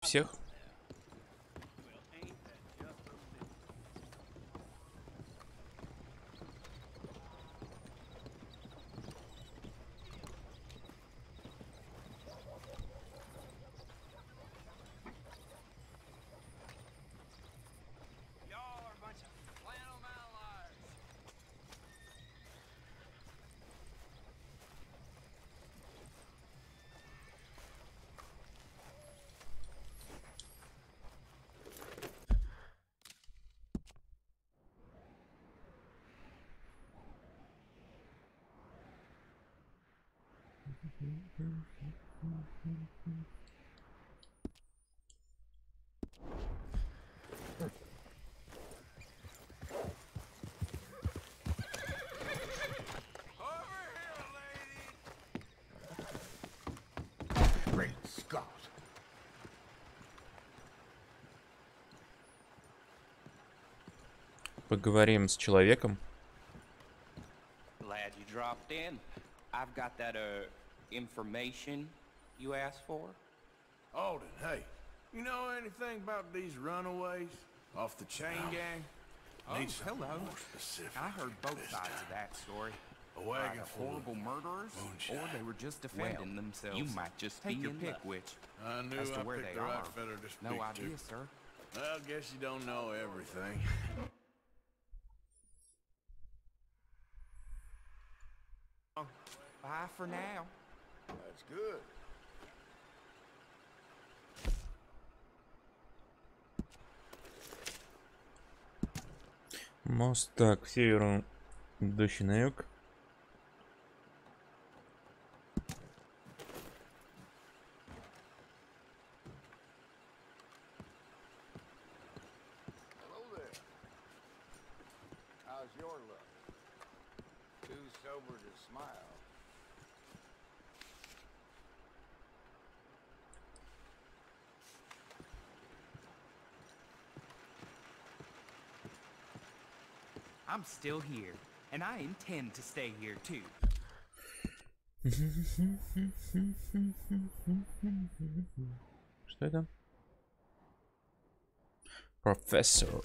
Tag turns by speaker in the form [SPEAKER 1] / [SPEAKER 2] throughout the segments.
[SPEAKER 1] всех. Поговорим с человеком.
[SPEAKER 2] Glad you dropped in. I've got that information you asked for.
[SPEAKER 3] Alden, hey, you know anything about these runaways off the chain gang?
[SPEAKER 2] Oh,
[SPEAKER 3] Need something
[SPEAKER 2] hello.
[SPEAKER 3] more specific
[SPEAKER 2] I heard both
[SPEAKER 3] this
[SPEAKER 2] sides
[SPEAKER 3] time.
[SPEAKER 2] of that story.
[SPEAKER 3] A wagon
[SPEAKER 2] Either
[SPEAKER 3] full
[SPEAKER 2] horrible
[SPEAKER 3] of
[SPEAKER 2] murderers,
[SPEAKER 3] moonshine.
[SPEAKER 2] or they were just defending themselves. You might just take your pick, which.
[SPEAKER 3] I knew
[SPEAKER 2] As to
[SPEAKER 3] I
[SPEAKER 2] where
[SPEAKER 3] picked
[SPEAKER 2] they
[SPEAKER 3] the right
[SPEAKER 2] are,
[SPEAKER 3] feather to speak
[SPEAKER 2] no idea,
[SPEAKER 3] to.
[SPEAKER 2] sir.
[SPEAKER 3] Well, guess you don't know everything.
[SPEAKER 2] Bye for now.
[SPEAKER 3] That's good.
[SPEAKER 1] Мост так, к северу, идущий на юг.
[SPEAKER 3] Hello there. How's your luck? Too sober to smile.
[SPEAKER 2] I'm still here, and I intend to stay here too.
[SPEAKER 1] Что это? Профессор.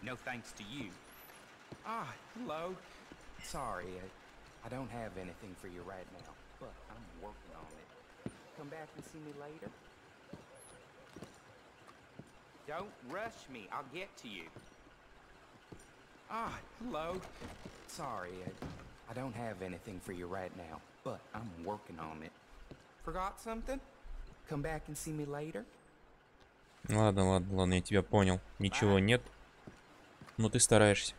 [SPEAKER 2] No thanks to you. Ah, hello. Sorry, I don't have anything for you right now, but I'm working on it. Come back and see me later. Don't rush me. I'll get to you. Ah, hello. Sorry, I don't have anything for you right now, but I'm working on it. Forgot something? Come back and see me later.
[SPEAKER 1] Ладно, ладно, ладно, я тебя понял. Ничего нет. Но ты стараешься.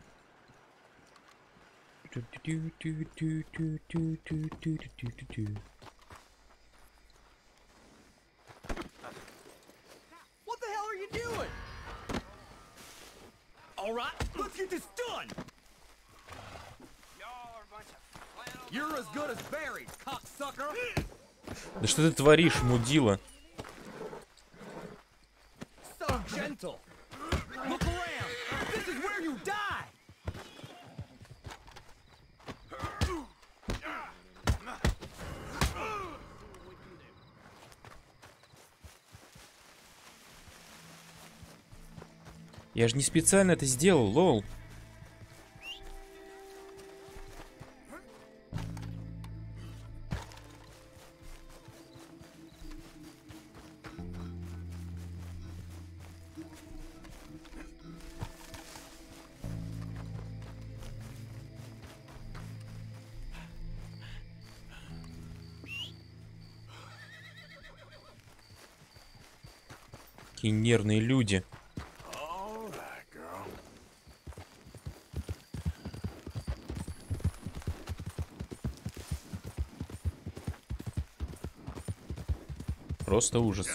[SPEAKER 4] What the hell are you doing? All right, let's get this done. You're as good as buried, cocksucker.
[SPEAKER 1] Да что ты творишь, мудила?
[SPEAKER 4] So gentle. Look around. This is where you die.
[SPEAKER 1] Я же не специально это сделал, лол. Какие нервные люди.
[SPEAKER 3] All right, girl.
[SPEAKER 1] Просто ужас.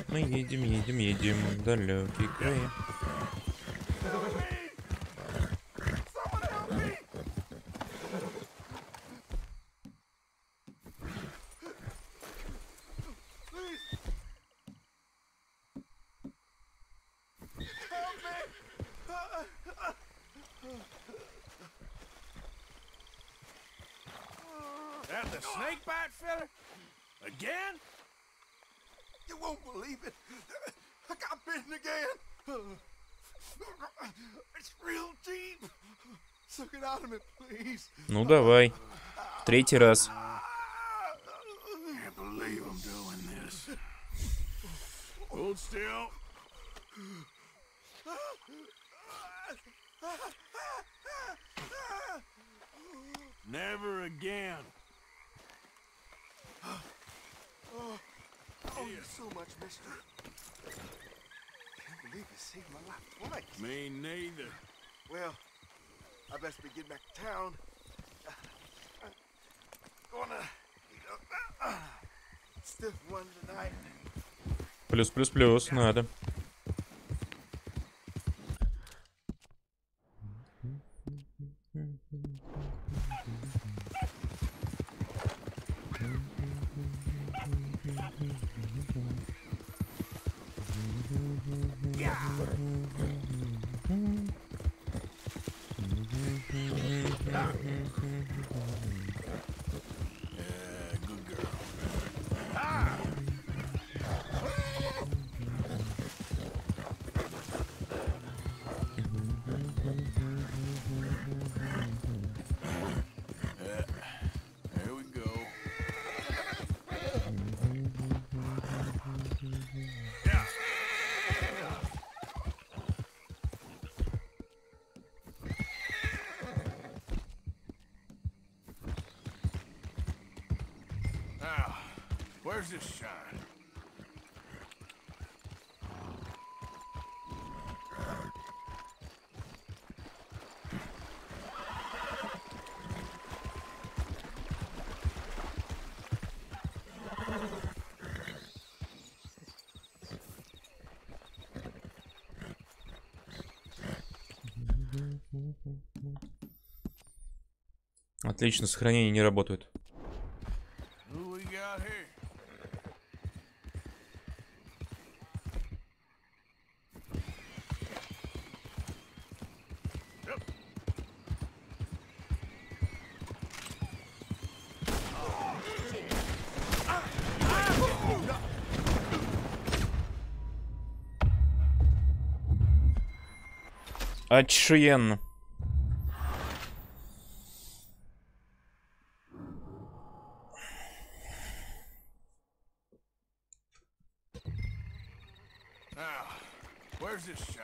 [SPEAKER 1] Мы едем, едем, едем в далекий край.
[SPEAKER 3] That the snake bite fella? Again?
[SPEAKER 5] You won't believe it. I got bitten again. It's real deep. Suck it out of me, please.
[SPEAKER 1] Ну давай. Третий раз.
[SPEAKER 3] Can't believe I'm doing this. Hold still. Never again.
[SPEAKER 5] Oh, you so much, mister. Can't believe you saved my life twice.
[SPEAKER 3] Me neither.
[SPEAKER 5] Well, I best be getting back to town. Gonna eat a stiff one tonight.
[SPEAKER 1] Плюс, надо.
[SPEAKER 3] Good girl. There we go. Yeah. Now, where's this shine?
[SPEAKER 1] Отлично, сохранения не работают.
[SPEAKER 3] Who we got here?
[SPEAKER 1] Охуенно.
[SPEAKER 3] Now, where's this shine?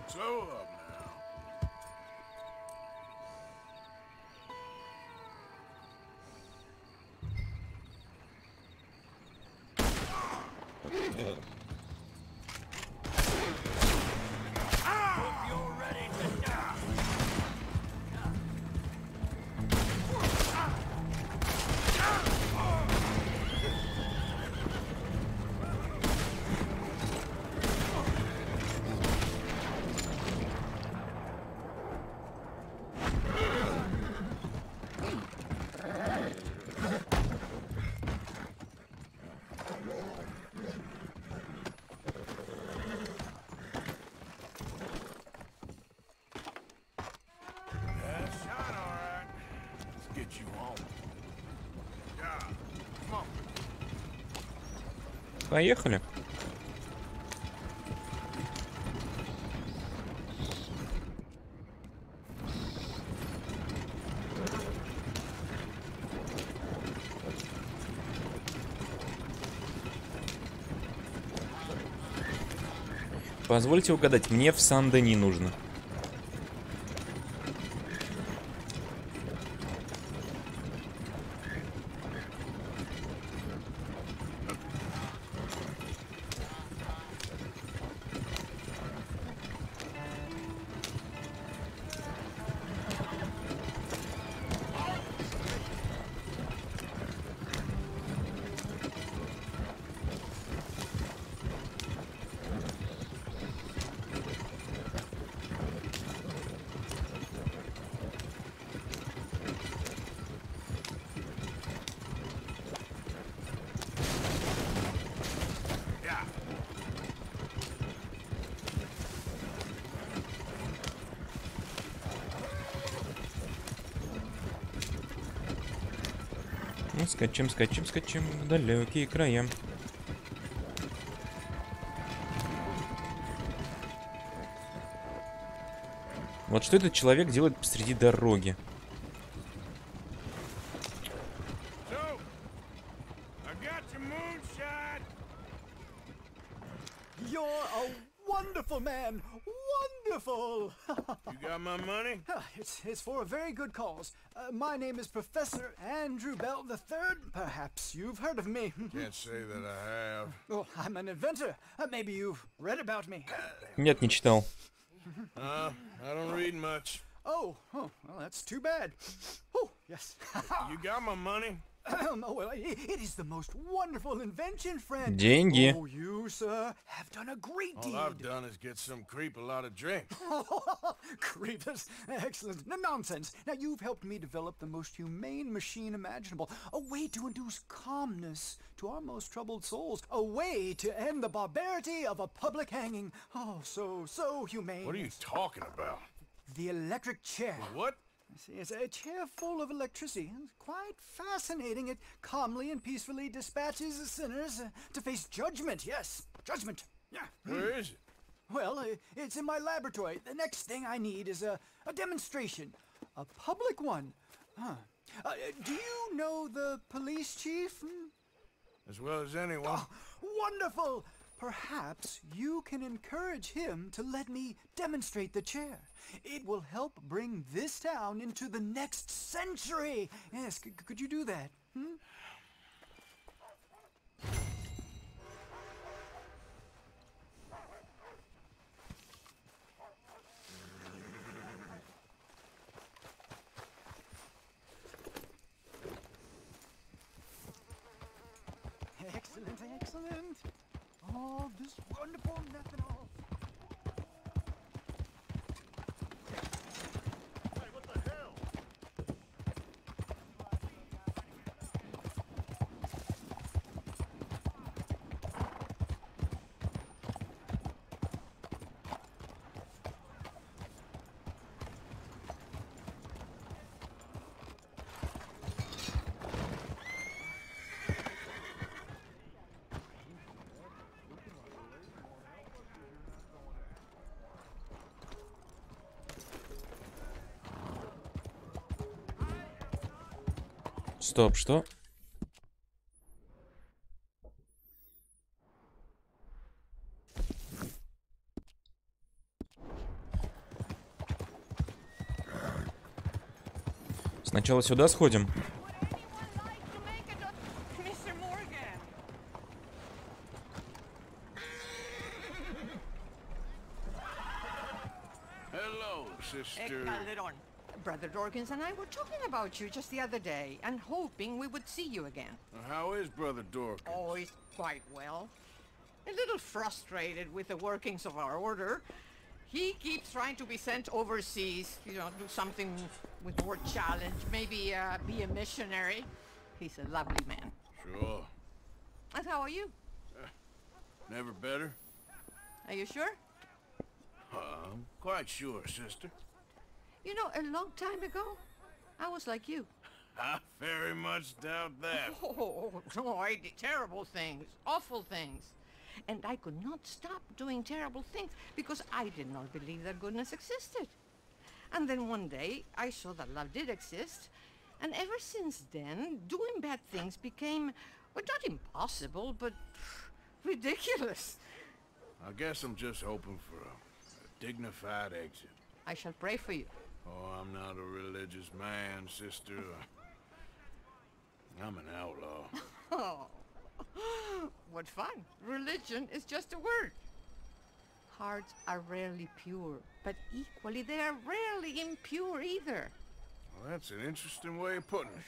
[SPEAKER 3] So up now.
[SPEAKER 1] Поехали. Позвольте угадать, мне в Сан-Дени нужно. Ну, скачем, скачем, скачем в далекие края. Вот что этот человек делает посреди дороги?
[SPEAKER 4] You're a wonderful man. Wonderful.
[SPEAKER 3] You got my money?
[SPEAKER 4] It's for a very good cause. My name is Professor Andrew Bell III. Perhaps you've heard of me.
[SPEAKER 3] Can't say that I have.
[SPEAKER 4] Oh, I'm an inventor. Maybe you've read about me.
[SPEAKER 1] Нет, не читал.
[SPEAKER 3] I don't read much.
[SPEAKER 4] Oh, well, that's too bad. Oh, yes.
[SPEAKER 3] You got my money?
[SPEAKER 4] Oh, well, it is the most wonderful invention, friend.
[SPEAKER 1] Деньги.
[SPEAKER 4] Oh, you, sir, have done a great deed.
[SPEAKER 3] All I've done is get some creep a lot of drink.
[SPEAKER 4] Creepers. Excellent. No nonsense. Now, you've helped me develop the most humane machine imaginable. A way to induce calmness to our most troubled souls. A way to end the barbarity of a public hanging. Oh, so humane.
[SPEAKER 3] What are you talking about?
[SPEAKER 4] The electric chair.
[SPEAKER 3] What?
[SPEAKER 4] See, it's a chair full of electricity. It's quite fascinating. It calmly and peacefully dispatches the sinners to face judgment. Yes, judgment. Yeah.
[SPEAKER 3] Where is it?
[SPEAKER 4] Well, it's in my laboratory. The next thing I need is a demonstration. A public one. Huh. Do you know the police chief?
[SPEAKER 3] As well as anyone.
[SPEAKER 4] Oh, wonderful! Perhaps you can encourage him to let me demonstrate the chair. It will help bring this town into the next century. Yes, could you do that? Excellent, excellent. Oh, this wonderful methanol.
[SPEAKER 5] Hey, what the hell?
[SPEAKER 1] Стоп, что? Сначала сюда сходим.
[SPEAKER 6] Mr. Morgan.
[SPEAKER 3] Hello, sister.
[SPEAKER 6] Brother Dorkins and I were talking about you just the other day and hoping we would see you again.
[SPEAKER 3] How is Brother Dork?
[SPEAKER 6] Oh, he's quite well. A little frustrated with the workings of our order. He keeps trying to be sent overseas, you know, do something with more challenge, maybe be a missionary. He's a lovely man.
[SPEAKER 3] Sure.
[SPEAKER 6] And how are you?
[SPEAKER 3] Never better?
[SPEAKER 6] Are you sure?
[SPEAKER 3] I'm quite sure, sister.
[SPEAKER 6] You know, a long time ago, I was like you.
[SPEAKER 3] I very much doubt that.
[SPEAKER 6] Oh, no, I did terrible things, awful things. And I could not stop doing terrible things because I did not believe that goodness existed. And then one day, I saw that love did exist. And ever since then, doing bad things became, well, not impossible, but ridiculous.
[SPEAKER 3] I guess I'm just hoping for a dignified exit.
[SPEAKER 6] I shall pray for you.
[SPEAKER 3] Oh, I'm not a religious man, sister. I'm an outlaw.
[SPEAKER 6] Oh, what fun. Religion is just a word. Hearts are rarely pure, but equally they are rarely impure either.
[SPEAKER 3] Well, that's an interesting way of putting it.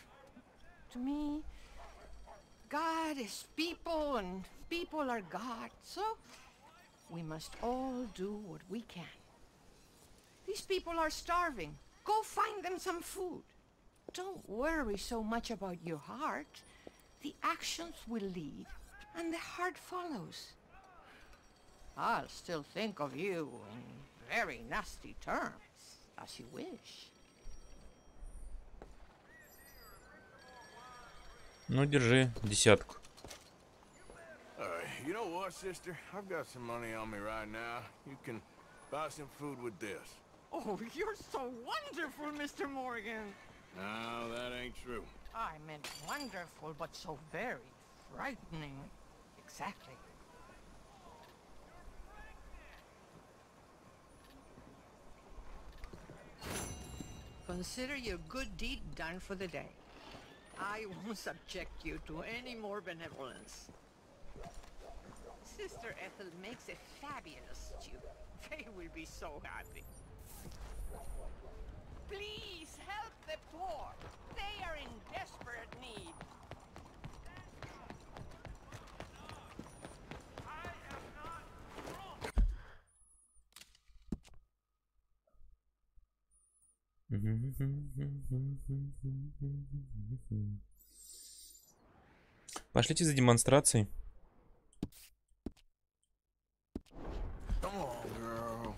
[SPEAKER 6] To me, God is people and people are God, so we must all do what we can. These people are starving. Go find them some food. Don't worry so much about your heart. The actions will lead, and the heart follows. I'll still think of you in very nasty terms, as you wish.
[SPEAKER 1] Ну, держи десятку.
[SPEAKER 3] You know what, sister? I've got some money on me right now. You can buy some food with this.
[SPEAKER 6] Oh, you're so wonderful, Mr. Morgan.
[SPEAKER 3] No, that ain't true.
[SPEAKER 6] I meant wonderful, but so very frightening. Exactly. Consider your good deed done for the day. I won't subject you to any more benevolence. Sister Ethel makes a fabulous stew. They will be so happy. Please help the poor. They are in desperate need. I am not drunk.
[SPEAKER 1] Пошлите за демонстрацией.
[SPEAKER 3] Come on, girl.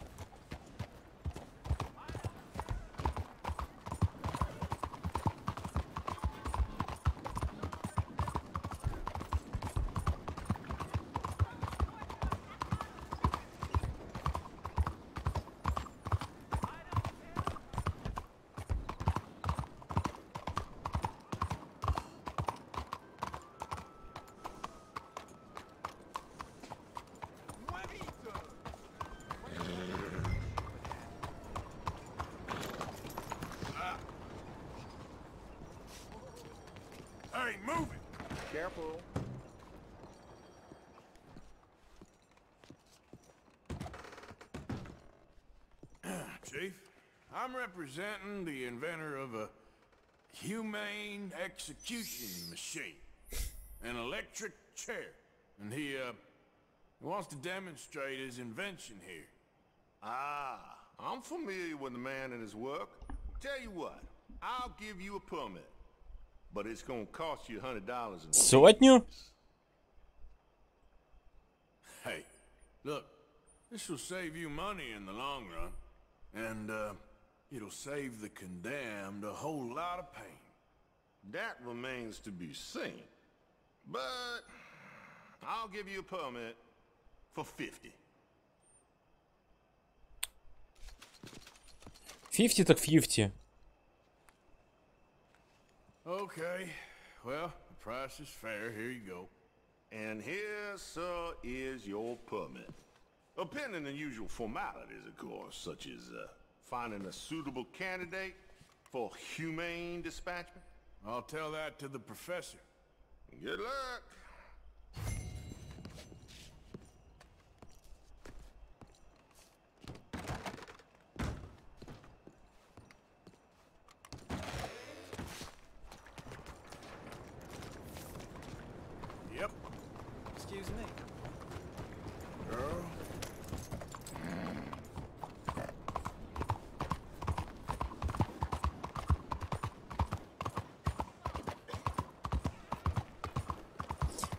[SPEAKER 3] Hey, move it!
[SPEAKER 5] Careful.
[SPEAKER 3] Chief, I'm representing the inventor of a humane execution machine. An electric chair. And he wants to demonstrate his invention here.
[SPEAKER 5] Ah, I'm familiar with the man and his work. Tell you what, I'll give you a permit. But it's gonna cost you $100 in
[SPEAKER 1] Сотню?
[SPEAKER 3] Hey, look, this will save you money in the long run. And, it'll save the condemned a whole lot of pain.
[SPEAKER 5] That remains to be seen. But I'll give you a permit for 50.
[SPEAKER 1] 50 так 50.
[SPEAKER 3] Okay, well, the price is fair. Here you go.
[SPEAKER 5] And here, sir, is your permit. Pending the usual formalities, of course, such as finding a suitable candidate for humane dispatchment?
[SPEAKER 3] I'll tell that to the professor.
[SPEAKER 5] Good luck.
[SPEAKER 3] Yep.
[SPEAKER 4] Excuse me.
[SPEAKER 3] Girl.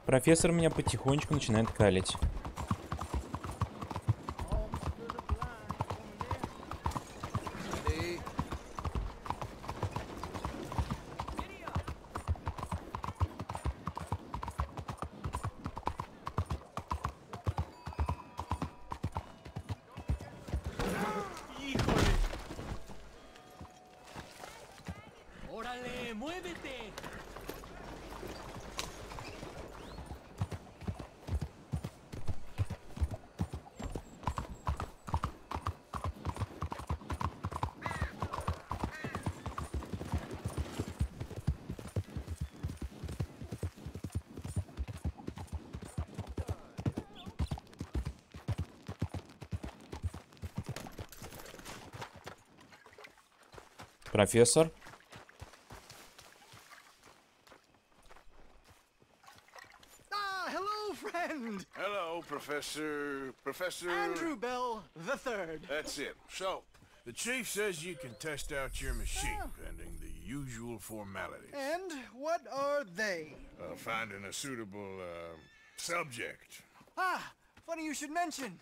[SPEAKER 1] Профессор меня потихонечку начинает калить.
[SPEAKER 7] ¡Órale, muévete!
[SPEAKER 1] Профессор.
[SPEAKER 4] Ah, hello, friend.
[SPEAKER 3] Hello, Professor...
[SPEAKER 4] Andrew Bell the Third.
[SPEAKER 3] That's it. So, the chief says you can test out your machine, pending the usual formalities.
[SPEAKER 4] And what are they?
[SPEAKER 3] Finding a suitable, subject.
[SPEAKER 4] Ah, funny you should mention.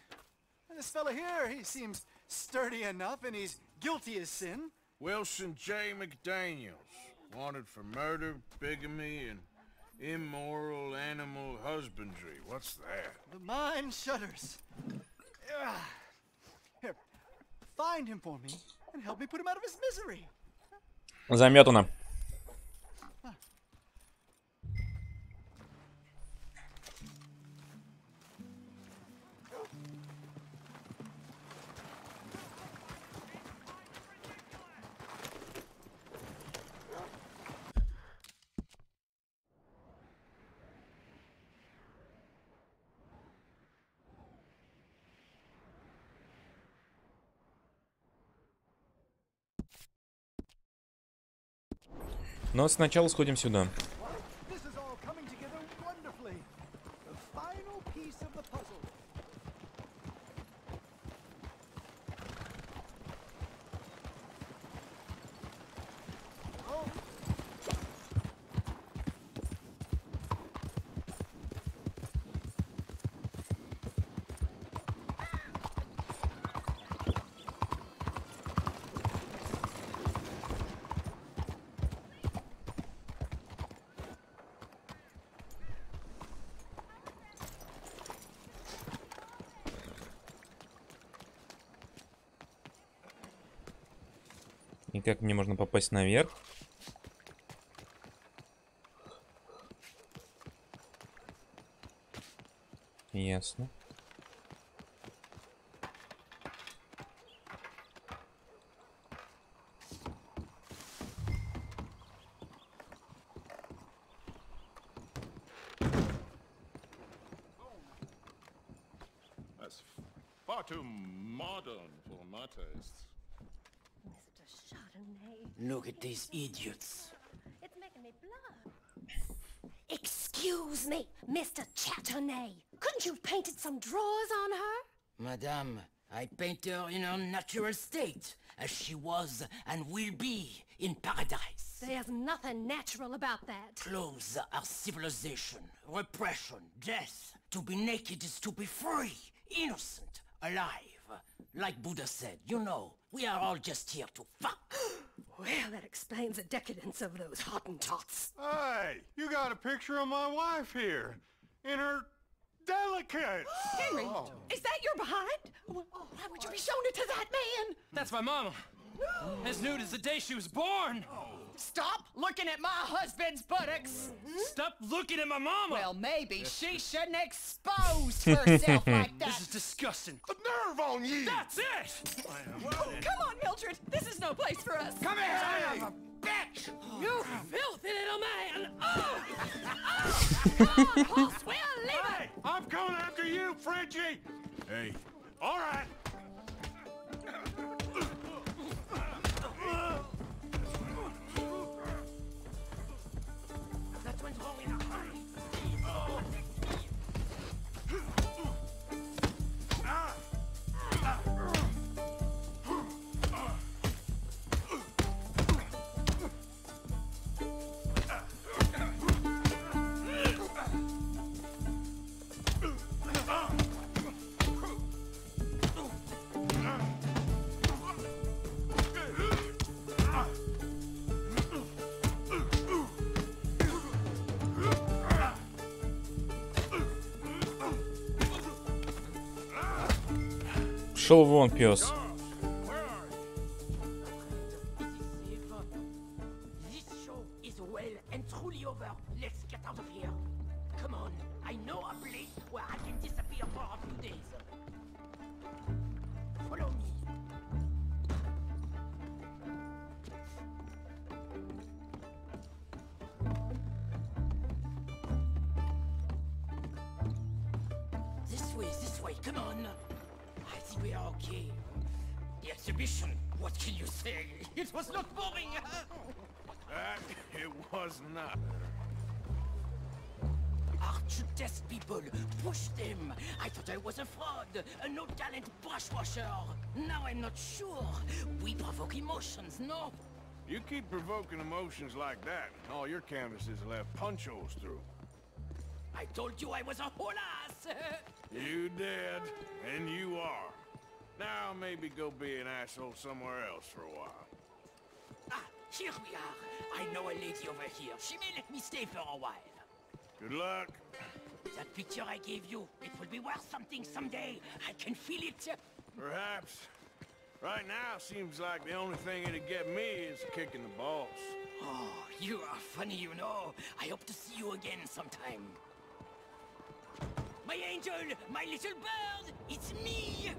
[SPEAKER 4] This fella here, he seems sturdy enough, and he's guilty as sin.
[SPEAKER 3] Wilson J. McDaniels, wanted for murder, bigamy, and immoral animal husbandry. What's that?
[SPEAKER 4] The mind shudders. Here, find him for me and help me put him out of his misery.
[SPEAKER 1] Заметано. Но сначала сходим сюда.
[SPEAKER 4] This is all coming together wonderfully. The final piece of the puzzle. Oh.
[SPEAKER 1] И как мне можно попасть наверх? Ясно.
[SPEAKER 5] That's far too modern for my taste.
[SPEAKER 8] Mr. Chardonnay,
[SPEAKER 7] Look at these idiots.
[SPEAKER 8] it's making me blush. Excuse me, Mr. Chardonnay. Couldn't you have painted some drawers on her?
[SPEAKER 7] Madame, I paint her in her natural state, as she was and will be in paradise.
[SPEAKER 8] There's nothing natural about that.
[SPEAKER 7] Clothes are civilization, repression, death. To be naked is to be free, innocent, alive. Like Buddha said, you know, we are all just here to fuck.
[SPEAKER 8] Well, that explains the decadence of those Hottentots.
[SPEAKER 9] Hey, you got a picture of my wife here. In her delicates.
[SPEAKER 6] Henry, is that your behind? Why would you be showing it to that man?
[SPEAKER 10] That's my mama. As nude as the day she was born.
[SPEAKER 6] Stop looking at my husband's buttocks.
[SPEAKER 10] Stop looking at my mama.
[SPEAKER 6] Well, maybe she shouldn't expose herself like that.
[SPEAKER 10] This is disgusting.
[SPEAKER 5] A nerve on you!
[SPEAKER 10] That's it!
[SPEAKER 6] Come on,
[SPEAKER 11] Mildred, this is no place for us.
[SPEAKER 2] Come here, son of a bitch!
[SPEAKER 11] You filthy little man! Oh! Horse, we'll leave it!
[SPEAKER 9] Hey, I'm coming after you, Frenchie!
[SPEAKER 3] Hey,
[SPEAKER 9] All right.
[SPEAKER 7] That went wrong in a hurry.
[SPEAKER 1] Шел вон, пес.
[SPEAKER 7] This show is well and truly over. Let's get out of here. Come on, I know a place where I can disappear for a few days. Follow me. This way, come on. I think we are okay. The exhibition, what can you say? It was not boring.
[SPEAKER 3] it was not.
[SPEAKER 7] Art should test people, push them. I thought I was a fraud, a no-talent brushwasher. Now I'm not sure. We provoke emotions, no?
[SPEAKER 3] You keep provoking emotions like that, and all your canvases will have punch holes through.
[SPEAKER 7] I told you I was a whole ass.
[SPEAKER 3] You did, and you are. Now maybe go be an asshole somewhere else for a while.
[SPEAKER 7] Ah, here we are. I know a lady over here. She may let me stay for a while.
[SPEAKER 3] Good luck.
[SPEAKER 7] That picture I gave you, it will be worth something someday. I can feel it.
[SPEAKER 3] Perhaps. Right now, seems like the only thing it'd get me is kicking the balls.
[SPEAKER 7] Oh, you are funny, you know. I hope to see you again sometime. My angel, my little bird, it's me!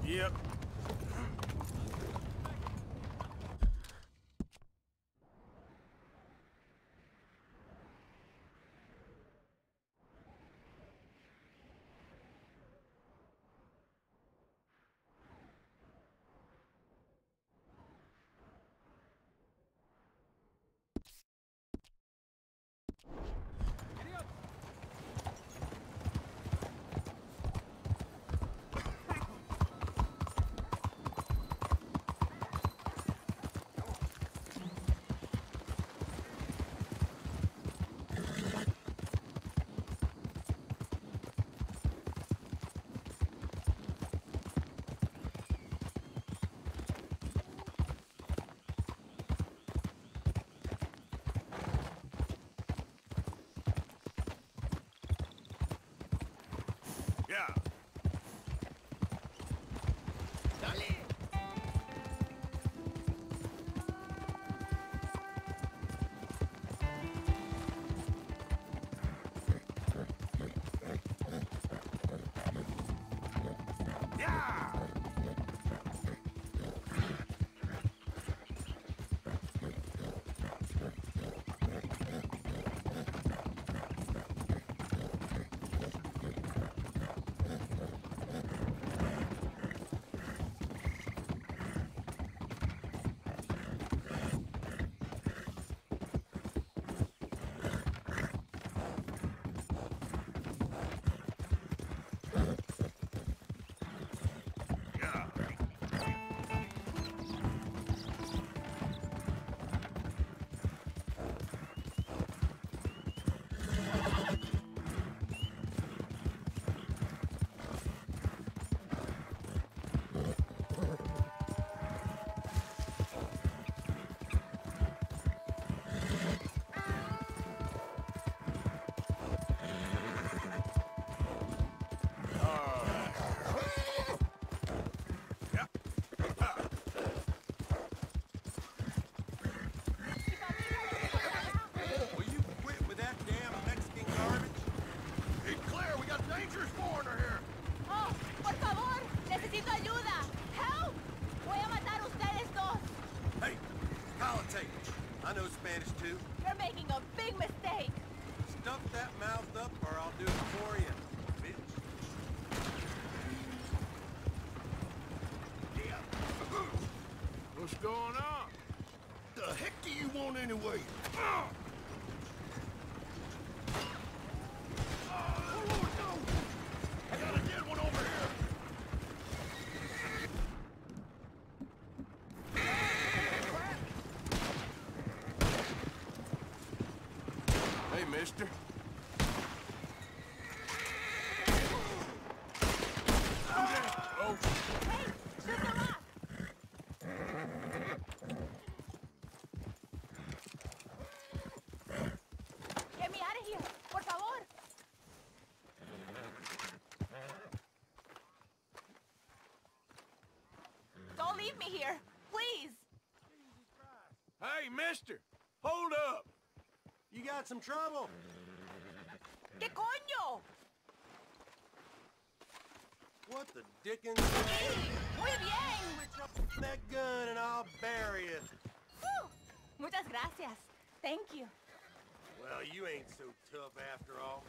[SPEAKER 3] Yep.
[SPEAKER 12] Take it. I know Spanish too.
[SPEAKER 11] You're making a big mistake.
[SPEAKER 12] Stuff that mouth up or I'll do it for you, bitch.
[SPEAKER 3] What's going on?
[SPEAKER 5] The heck do you want anyway?
[SPEAKER 3] Hey, mister. Oh.
[SPEAKER 11] Get me out of here, por favor. Don't leave me here, please.
[SPEAKER 3] Hey, mister. Hold up.
[SPEAKER 12] You got some trouble?
[SPEAKER 11] ¿Qué coño?
[SPEAKER 12] What the dickens?
[SPEAKER 11] Muy bien.
[SPEAKER 12] That gun and I'll bury it.
[SPEAKER 11] Muchas gracias. Thank you.
[SPEAKER 12] Well, you ain't so tough after all.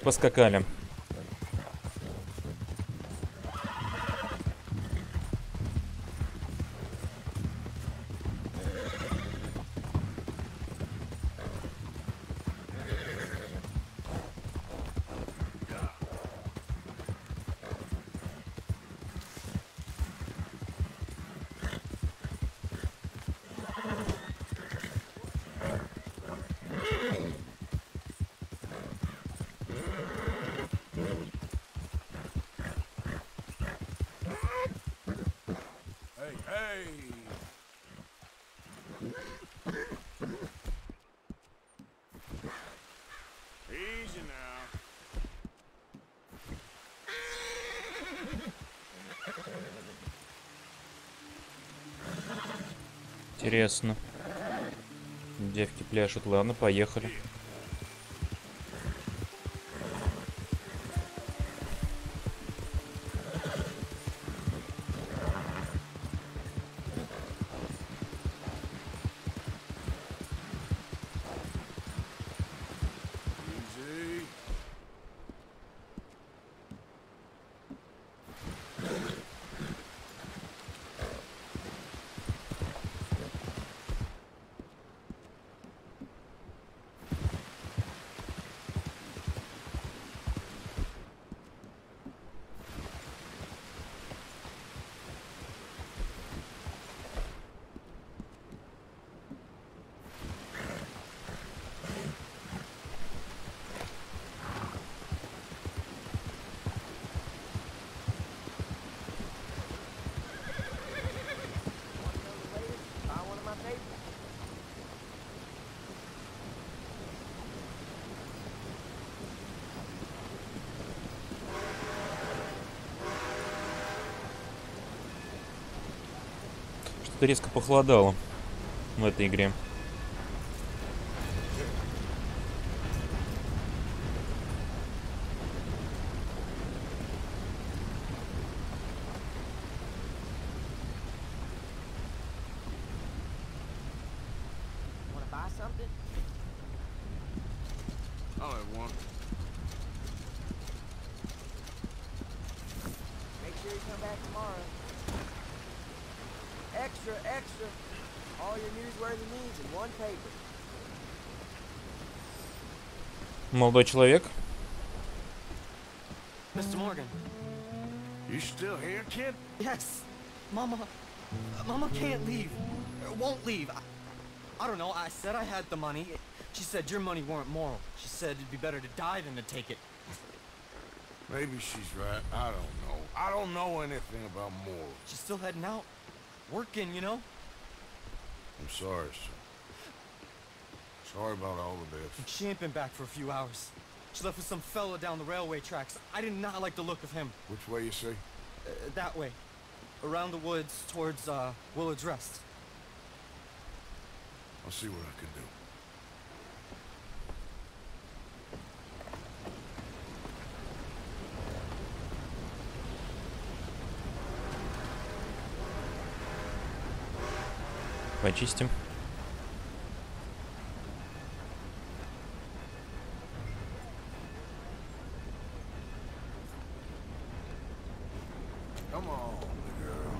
[SPEAKER 1] Поскакали.
[SPEAKER 3] Hey. Easy now.
[SPEAKER 1] Интересно. Девки пляшут. Ладно, поехали.
[SPEAKER 3] Easy.
[SPEAKER 1] Что-то резко похолодало в этой игре.
[SPEAKER 2] Wanna buy something?
[SPEAKER 3] I'll have one.
[SPEAKER 2] Make sure you come back tomorrow.
[SPEAKER 13] Extra, extra. All your newsworthy needs in one paper.
[SPEAKER 1] Молодой человек.
[SPEAKER 10] Mr. Morgan.
[SPEAKER 3] You still here, kid?
[SPEAKER 10] Yes. Mama can't leave. Won't leave. I don't know. I said I had the money. She said your money weren't moral. She said it'd be better to die than to take it.
[SPEAKER 3] Maybe she's right. I don't know. I don't know anything about morals.
[SPEAKER 10] She's still heading out. Working, you know?
[SPEAKER 3] I'm sorry, sir. Sorry about all of this.
[SPEAKER 10] She ain't been back for a few hours. She left with some fella down the railway tracks. I did not like the look of him.
[SPEAKER 3] Which way you say?
[SPEAKER 10] That way. Around the woods towards, Willard's Rest.
[SPEAKER 3] I'll see what I can do.
[SPEAKER 1] Почистим.
[SPEAKER 3] Come on, girl.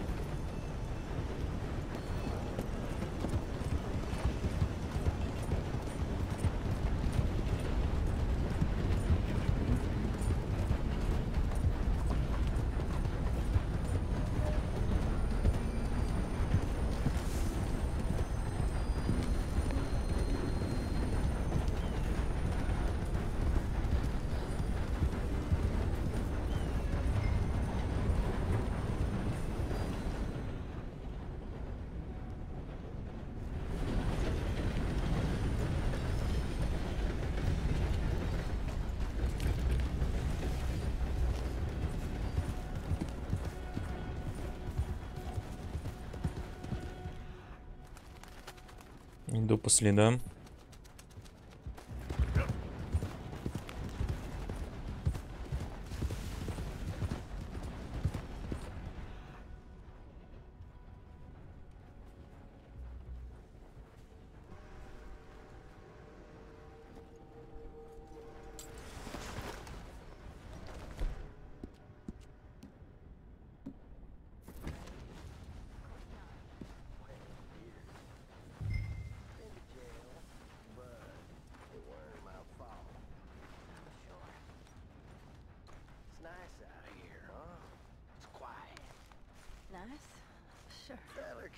[SPEAKER 1] Иду по следам.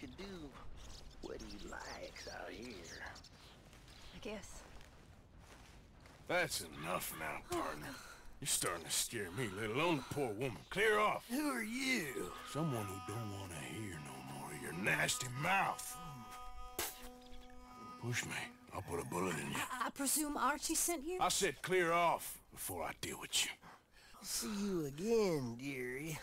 [SPEAKER 13] Could do what he likes out here.
[SPEAKER 11] I guess.
[SPEAKER 3] That's enough now, partner. You're starting to scare me, let alone the poor woman. Clear off.
[SPEAKER 13] Who are you?
[SPEAKER 3] Someone who don't want to hear no more of your nasty mouth. Push me. I'll put a bullet in you.
[SPEAKER 8] I presume Archie sent you?
[SPEAKER 3] I said clear off before I deal with you.
[SPEAKER 13] I'll see you again, dearie.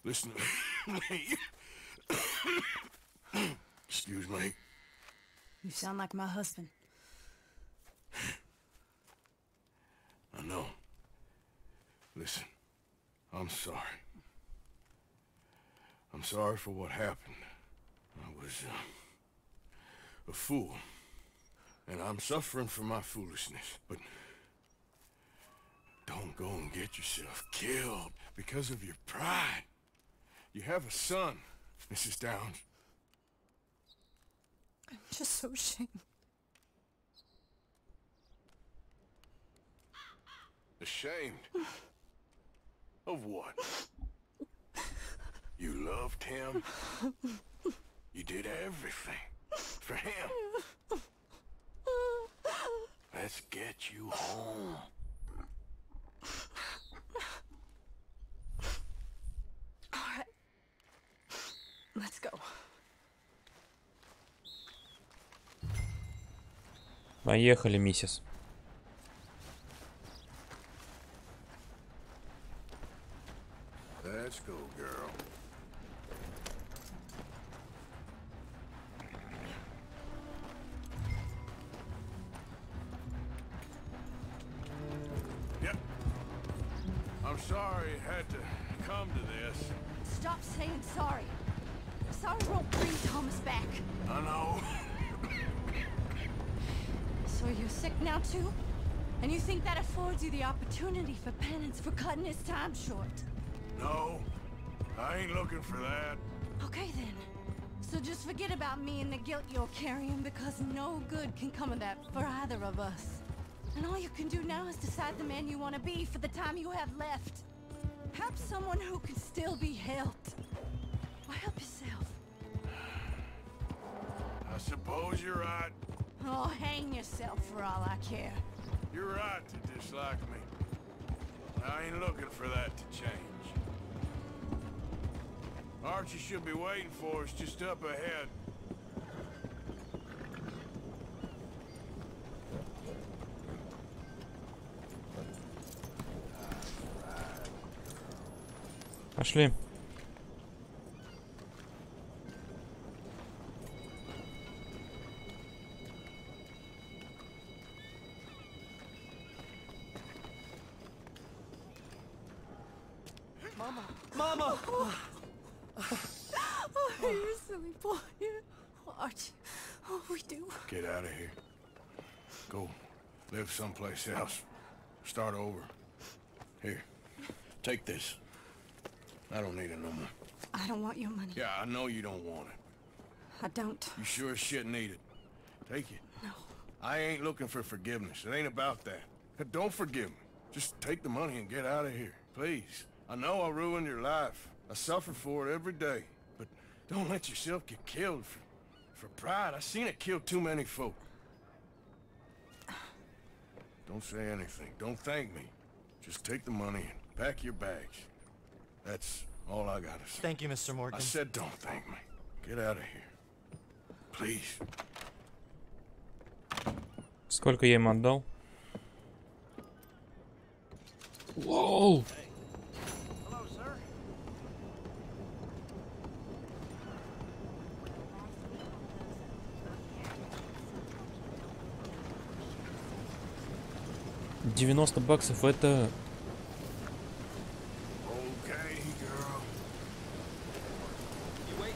[SPEAKER 3] Listen to me. Excuse me.
[SPEAKER 8] You sound like my husband.
[SPEAKER 3] I know. Listen, I'm sorry. I'm sorry for what happened. I was a fool. And I'm suffering for my foolishness. But don't go and get yourself killed because of your pride. You have a son, Mrs. Downs.
[SPEAKER 8] I'm just so ashamed.
[SPEAKER 3] Ashamed? Of what? You loved him? You did everything for him. Let's get you home.
[SPEAKER 8] All right. Let's go.
[SPEAKER 1] Поехали, миссис.
[SPEAKER 3] Let's go, girl. Yep. I'm sorry it had to come to this.
[SPEAKER 11] Stop saying sorry. Sorry won't bring Thomas back.
[SPEAKER 3] I know.
[SPEAKER 11] So you're sick now too? And you think that affords you the opportunity for penance for cutting his time short?
[SPEAKER 3] No, I ain't looking for that.
[SPEAKER 11] Okay then. So just forget about me and the guilt you're carrying, because no good can come of that for either of us. And all you can do now is decide the man you want to be for the time you have left. Perhaps someone who can still be helped. Or help yourself.
[SPEAKER 3] I suppose you're right.
[SPEAKER 11] Oh, hang yourself for all I care.
[SPEAKER 3] You're right to dislike me. I ain't looking for that to change. Archie should be waiting for us just up ahead.
[SPEAKER 1] Пошли.
[SPEAKER 10] Mama! Mama!
[SPEAKER 11] Oh, you silly boy. Oh, Archie, oh, we do.
[SPEAKER 3] Get out of here. Go live someplace else. Start over. Here, take this. I don't need it no more.
[SPEAKER 11] I don't want your money.
[SPEAKER 3] Yeah, I know you don't want it.
[SPEAKER 11] I don't.
[SPEAKER 3] You sure as shit need it. Take it.
[SPEAKER 11] No.
[SPEAKER 3] I ain't looking for forgiveness. It ain't about that. Don't forgive me. Just take the money and get out of here. Please. I know I ruined your life. I suffer for it every day. But don't let yourself get killed for pride. I seen it kill too many folk. Don't say anything. Don't thank me. Just take the money and pack your bags. That's all I gotta say.
[SPEAKER 10] Thank you, Mr. Morgan.
[SPEAKER 3] I said don't thank me. Get out of here. Please.
[SPEAKER 1] Сколько я им отдал? Воу!
[SPEAKER 13] Hello, sir.
[SPEAKER 1] 90 баксов это...
[SPEAKER 3] Okay, girl.
[SPEAKER 12] You wait.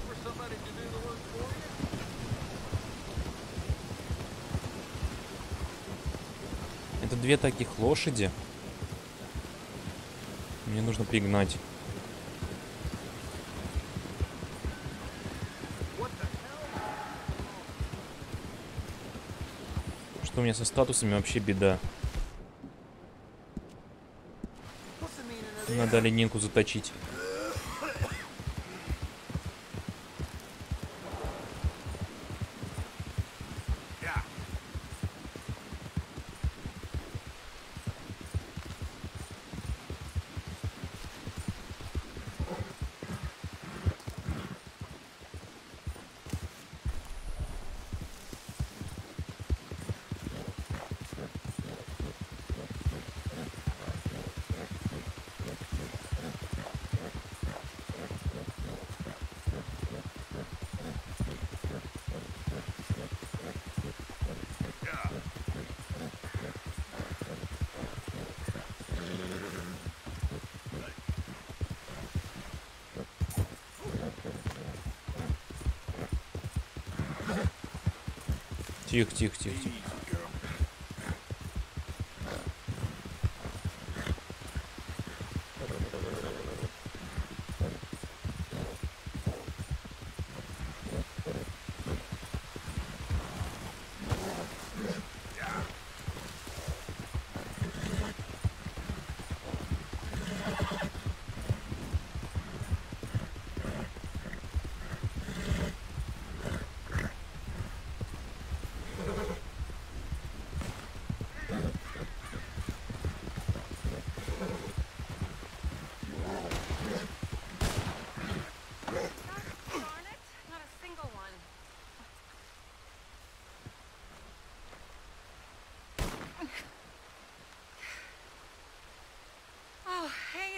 [SPEAKER 12] For somebody to do the work for you?
[SPEAKER 1] Это две таких лошади. Мне нужно пригнать. Что у меня со статусами вообще беда. Надо ленинку заточить. Тихо, тихо, тихо, тихо.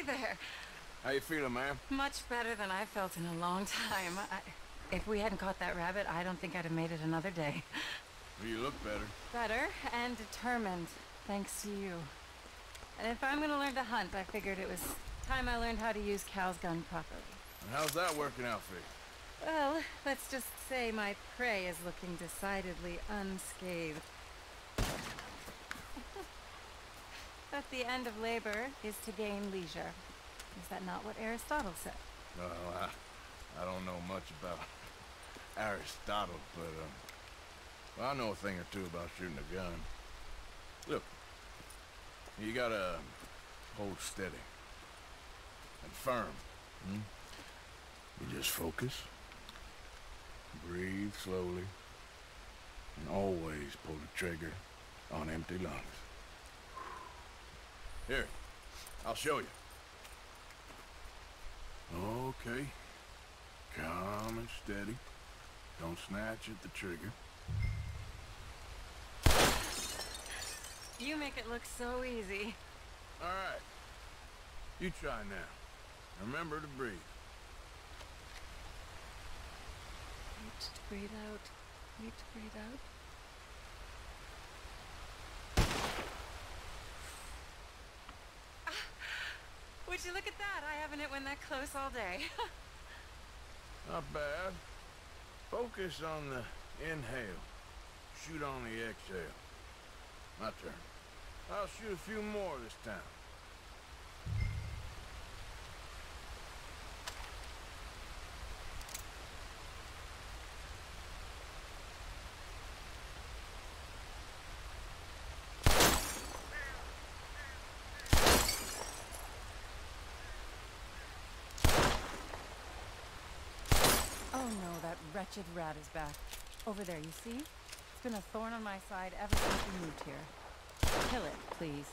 [SPEAKER 6] There.
[SPEAKER 3] How you feeling, ma'am?
[SPEAKER 6] Much better than I felt in a long time. If we hadn't caught that rabbit, I don't think I'd have made it another day.
[SPEAKER 3] Well, you look better.
[SPEAKER 6] Better and determined, thanks to you. And if I'm gonna learn to hunt, I figured it was time I learned how to use Cal's gun properly.
[SPEAKER 3] How's that working out for you?
[SPEAKER 11] Well, let's just say my prey is looking decidedly unscathed. But the end of labor is to gain leisure. Is that not what Aristotle said?
[SPEAKER 3] Well, I don't know much about Aristotle, but well, I know a thing or two about shooting a gun. Look, you gotta hold steady and firm. You just focus, breathe slowly, and always pull the trigger on empty lungs. Here, I'll show you. Okay. Calm and steady. Don't snatch at the trigger.
[SPEAKER 11] You make it look so easy.
[SPEAKER 3] All right. You try now. Remember to breathe.
[SPEAKER 11] Wait to breathe out. Wait to breathe out. Would you look at that? I haven't hit one that close all day.
[SPEAKER 3] Not bad. Focus on the inhale. Shoot on the exhale. My turn. I'll shoot a few more this time.
[SPEAKER 11] Oh no, that wretched rat is back. Over there, you see? It's been a thorn on my side ever since we moved here. Kill it, please.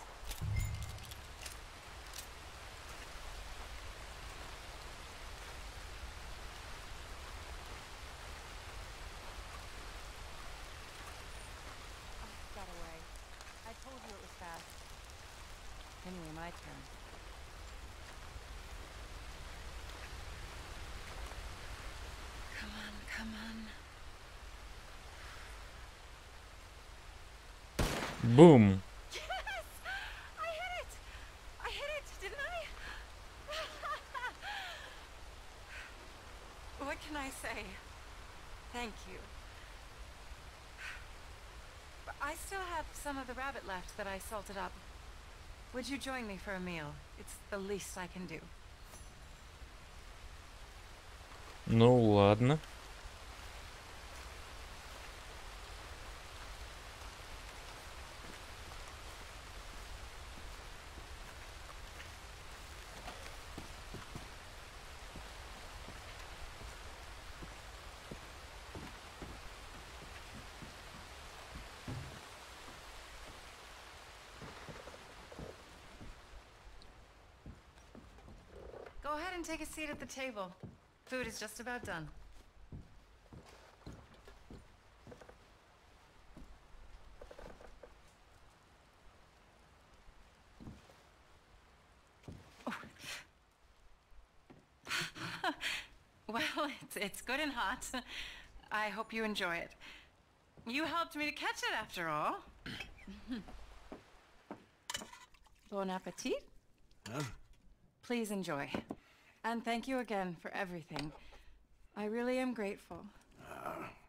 [SPEAKER 11] Oh, got away. I told you it was fast. Anyway, my turn. Come on, come on.
[SPEAKER 1] Boom.
[SPEAKER 11] Yes! I hit it! I hit it, didn't I? What can I say? Thank you. But I still have some of the rabbit left that I salted up. Would you join me for a meal? It's the least I can do.
[SPEAKER 1] Ну ладно.
[SPEAKER 11] Go ahead and take a seat at the table. Food is just about done. Oh. Well, it's good and hot. I hope you enjoy it. You helped me to catch it after all. Bon appetit.
[SPEAKER 3] Huh?
[SPEAKER 11] Please enjoy. And thank you again for everything. I really am grateful.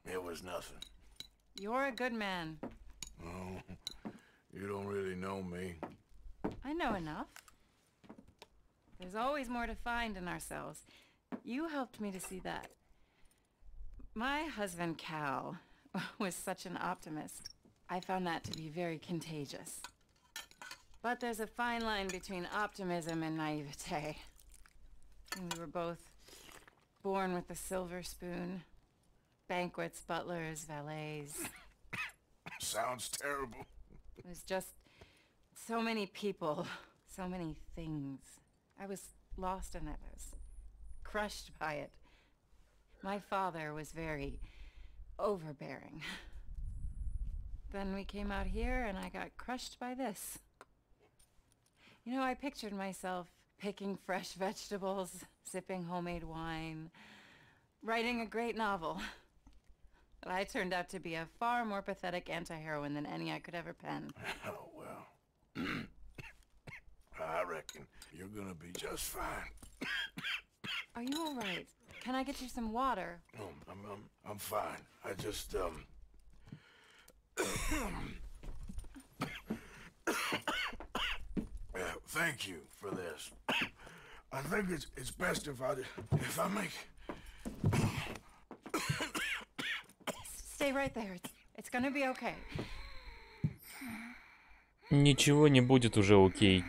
[SPEAKER 3] It was nothing.
[SPEAKER 11] You're a good man.
[SPEAKER 3] Oh, you don't really know me.
[SPEAKER 11] I know enough. There's always more to find in ourselves. You helped me to see that. My husband, Cal, was such an optimist. I found that to be very contagious. But there's a fine line between optimism and naivete. And we were both born with a silver spoon. Banquets, butlers, valets.
[SPEAKER 3] Sounds terrible.
[SPEAKER 11] It was just so many people, so many things. I was lost in it. I was crushed by it. My father was very overbearing. Then we came out here and I got crushed by this. You know, I pictured myself picking fresh vegetables, sipping homemade wine, writing a great novel. But I turned out to be a far more pathetic anti-heroine than any I could ever pen.
[SPEAKER 3] Oh, well. I reckon you're gonna be just fine.
[SPEAKER 14] Are you all right? Can I get you some water?
[SPEAKER 3] No, I'm fine. I just, thank you for this. I think it's best if I make...
[SPEAKER 14] Stay right there. It's gonna be okay.
[SPEAKER 1] Ничего не будет уже окей.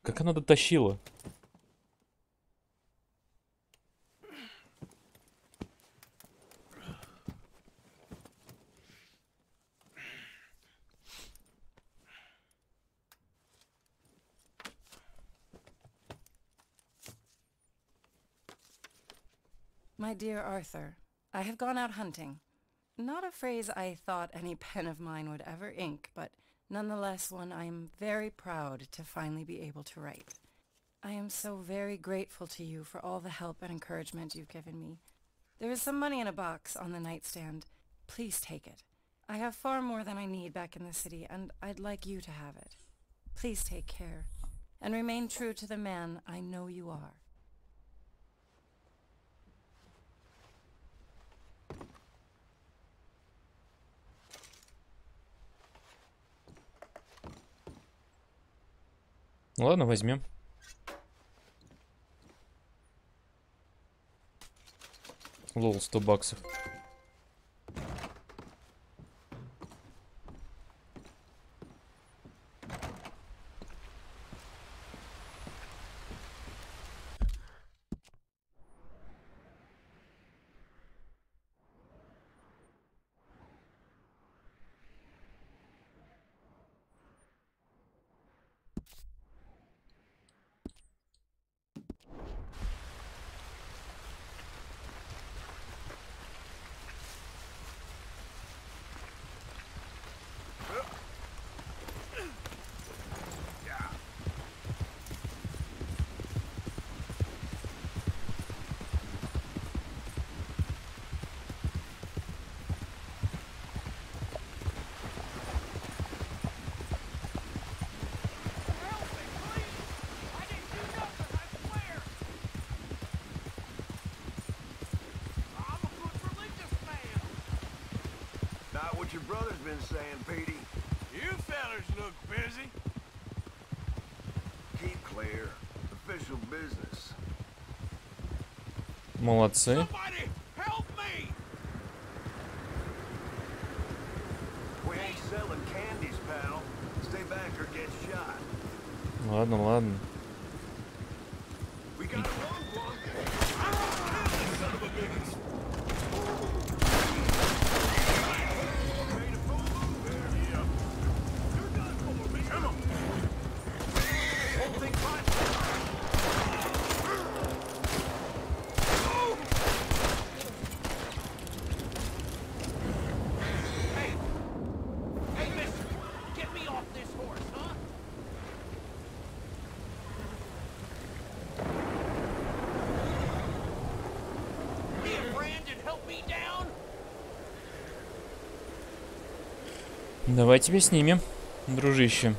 [SPEAKER 1] Как она дотащила?
[SPEAKER 14] My dear Arthur, I have gone out hunting. Not a phrase I thought any pen of mine would ever ink, but nonetheless one I am very proud to finally be able to write. I am so very grateful to you for all the help and encouragement you've given me. There is some money in a box on the nightstand. Please take it. I have far more than I need back in the city, and I'd like you to have it. Please take care, and remain true to the man I know you are.
[SPEAKER 1] Ладно, возьмем. Лол, 100 баксов.
[SPEAKER 5] What your brother's been saying, Petey.
[SPEAKER 3] You fellas look busy.
[SPEAKER 5] Keep clear. Official business.
[SPEAKER 1] Молодцы.
[SPEAKER 3] Somebody help me!
[SPEAKER 5] We ain't selling candies, pal. Stay back or get shot.
[SPEAKER 1] Ладно, ладно.
[SPEAKER 5] We got a rogue one. Son of a bitch.
[SPEAKER 1] Давай тебя снимем, дружище.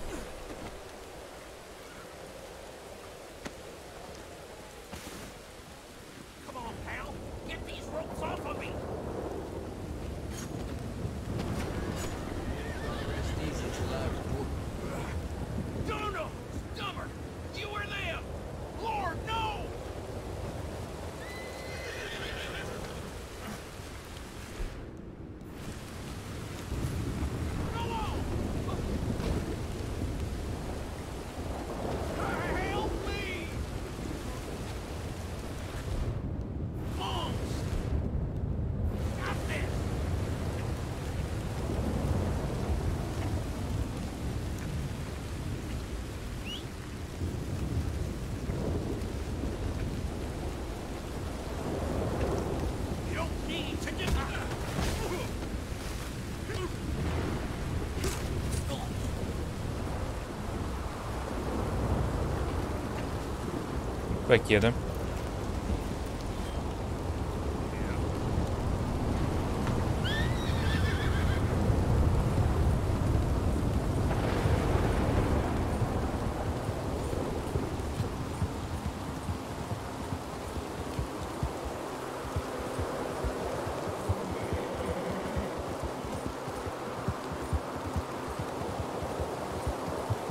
[SPEAKER 1] Покеда.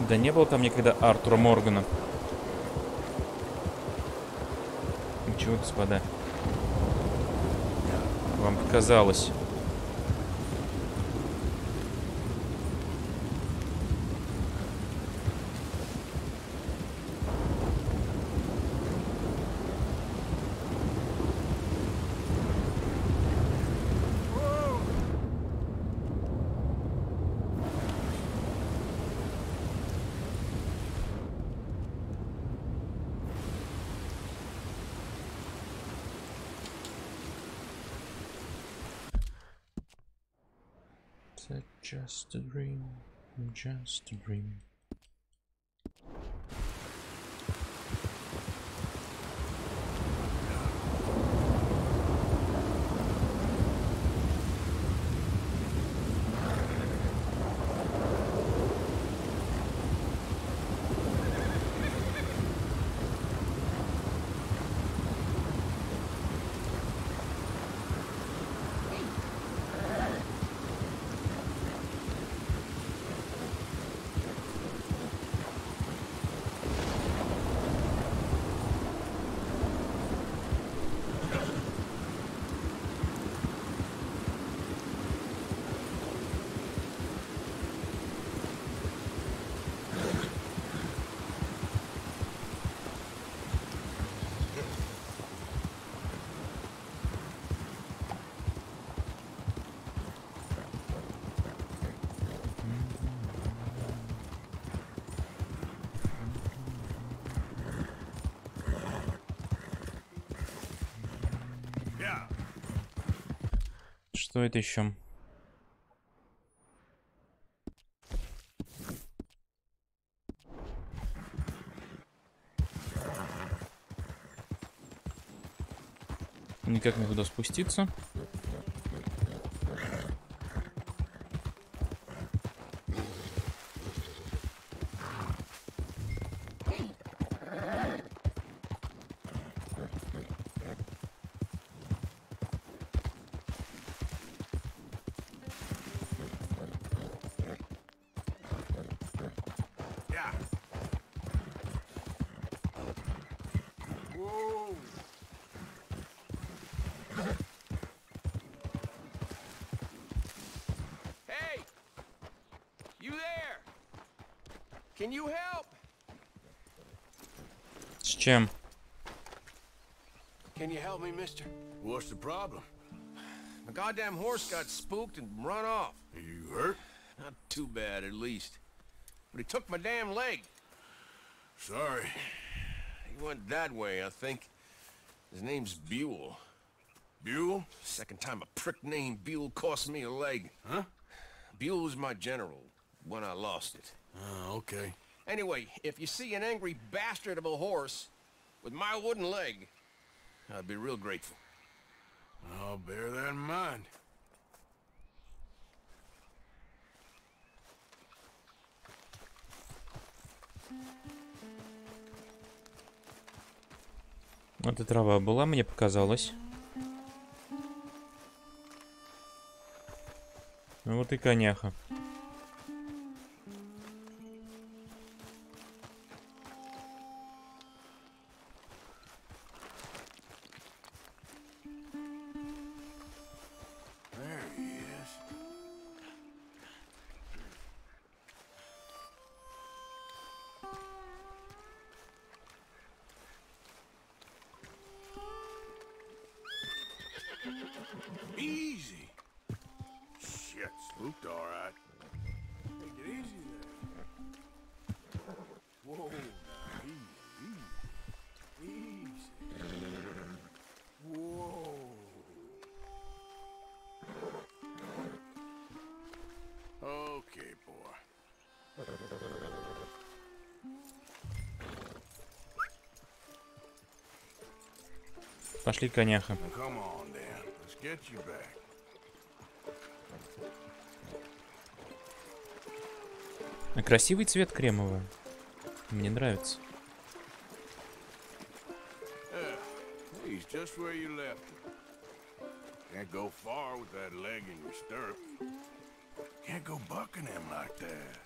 [SPEAKER 1] Да не было там никогда Артура Моргана. Ничего, господа. Вам показалось. Just a dream, just a dream. Что это еще? Никак не туда спуститься.
[SPEAKER 2] Can you help?
[SPEAKER 1] С чем?
[SPEAKER 12] Can you help me, mister?
[SPEAKER 3] What's the problem?
[SPEAKER 12] My goddamn horse got spooked and run off.
[SPEAKER 3] Are you hurt?
[SPEAKER 12] Not too bad, at least. But he took my damn leg.
[SPEAKER 3] Sorry.
[SPEAKER 12] He went that way, I think. His name's Buell.
[SPEAKER 3] Buell?
[SPEAKER 12] Second time a prick named Buell cost me a leg.
[SPEAKER 3] Huh?
[SPEAKER 12] Buell was my general when I lost it.
[SPEAKER 3] Oh, okay.
[SPEAKER 12] Anyway, if you see an angry bastard of a horse with my wooden leg, I'd be real grateful.
[SPEAKER 3] I'll bear that in mind.
[SPEAKER 1] Вот и трава была, мне показалось. Ну вот и коняха.
[SPEAKER 3] Easy. Shit, spooked all right. Take it easy there. Whoa, now, easy. Easy. Whoa. Okay, boy.
[SPEAKER 1] Пошли, коняха.
[SPEAKER 3] Now, come on, Dan. Let's get you back.
[SPEAKER 1] А красивый цвет кремовый. Мне нравится.
[SPEAKER 3] He's just where you left him. Can't go far with that leg in your stirrup. Can't go bucking him like that.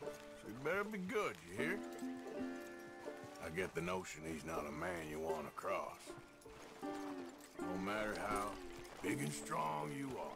[SPEAKER 3] So better be good, you hear? I get the notion he's not a man you want to cross. No matter how big and strong you are.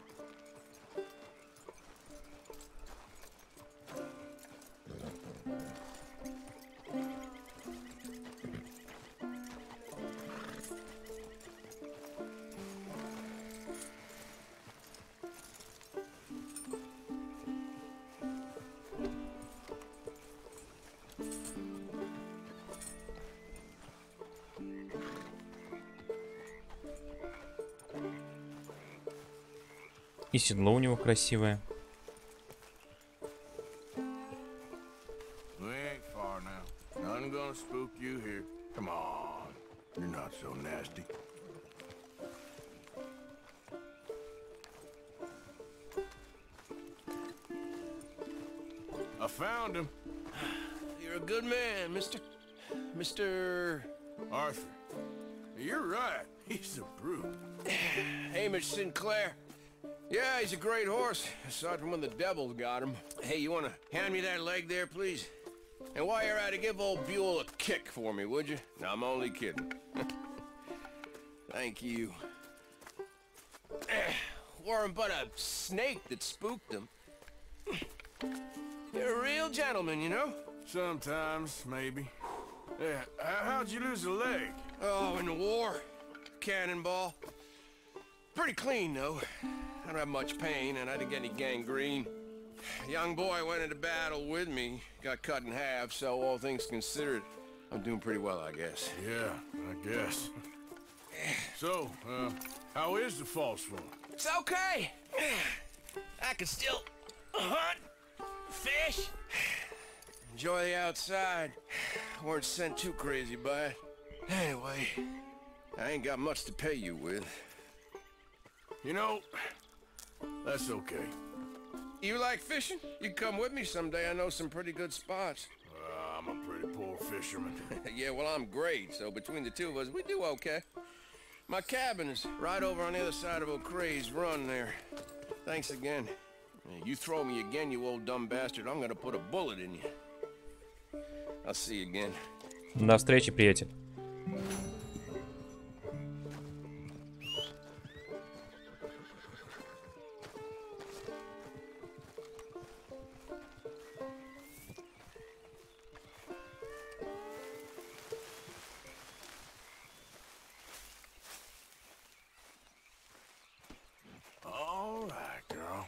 [SPEAKER 1] И седло у него красивое.
[SPEAKER 3] We ain't far now. Nothing gonna spook you here. Come on. You're not so nasty. I found him.
[SPEAKER 12] You're a good man, Mr.
[SPEAKER 3] Arthur. You're right. He's a brute.
[SPEAKER 12] Hamish Sinclair. Yeah, he's a great horse, aside from when the devils got him. Hey, you wanna hand me that leg there, please? And while you're at it, give old Buell a kick for me, would you? No, I'm only kidding. Thank you. Weren't but a snake that spooked him. You're a real gentleman, you know?
[SPEAKER 3] Sometimes, maybe. Yeah, how'd you lose a leg?
[SPEAKER 12] Oh, in the war. Cannonball. Pretty clean, though. I don't have much pain, and I didn't get any gangrene. A young boy went into battle with me, got cut in half, so all things considered, I'm doing pretty well, I guess.
[SPEAKER 3] Yeah, I guess. So, how is the false one?
[SPEAKER 12] It's okay. I can still hunt, fish, enjoy the outside. Weren't sent too crazy by it. Anyway, I ain't got much to pay you with.
[SPEAKER 3] You know, that's okay.
[SPEAKER 12] You like fishing? You can come with me someday. I know some pretty good spots.
[SPEAKER 3] I'm a pretty poor fisherman.
[SPEAKER 12] Yeah, well, I'm great, so between the two of us, we do okay. My cabin is right over on the other side of O'Crea's Run there. Thanks again. You throw me again, you old dumb bastard, I'm gonna put a bullet in you. I'll see you again.
[SPEAKER 1] До встречи, приятель.
[SPEAKER 3] All right, girl.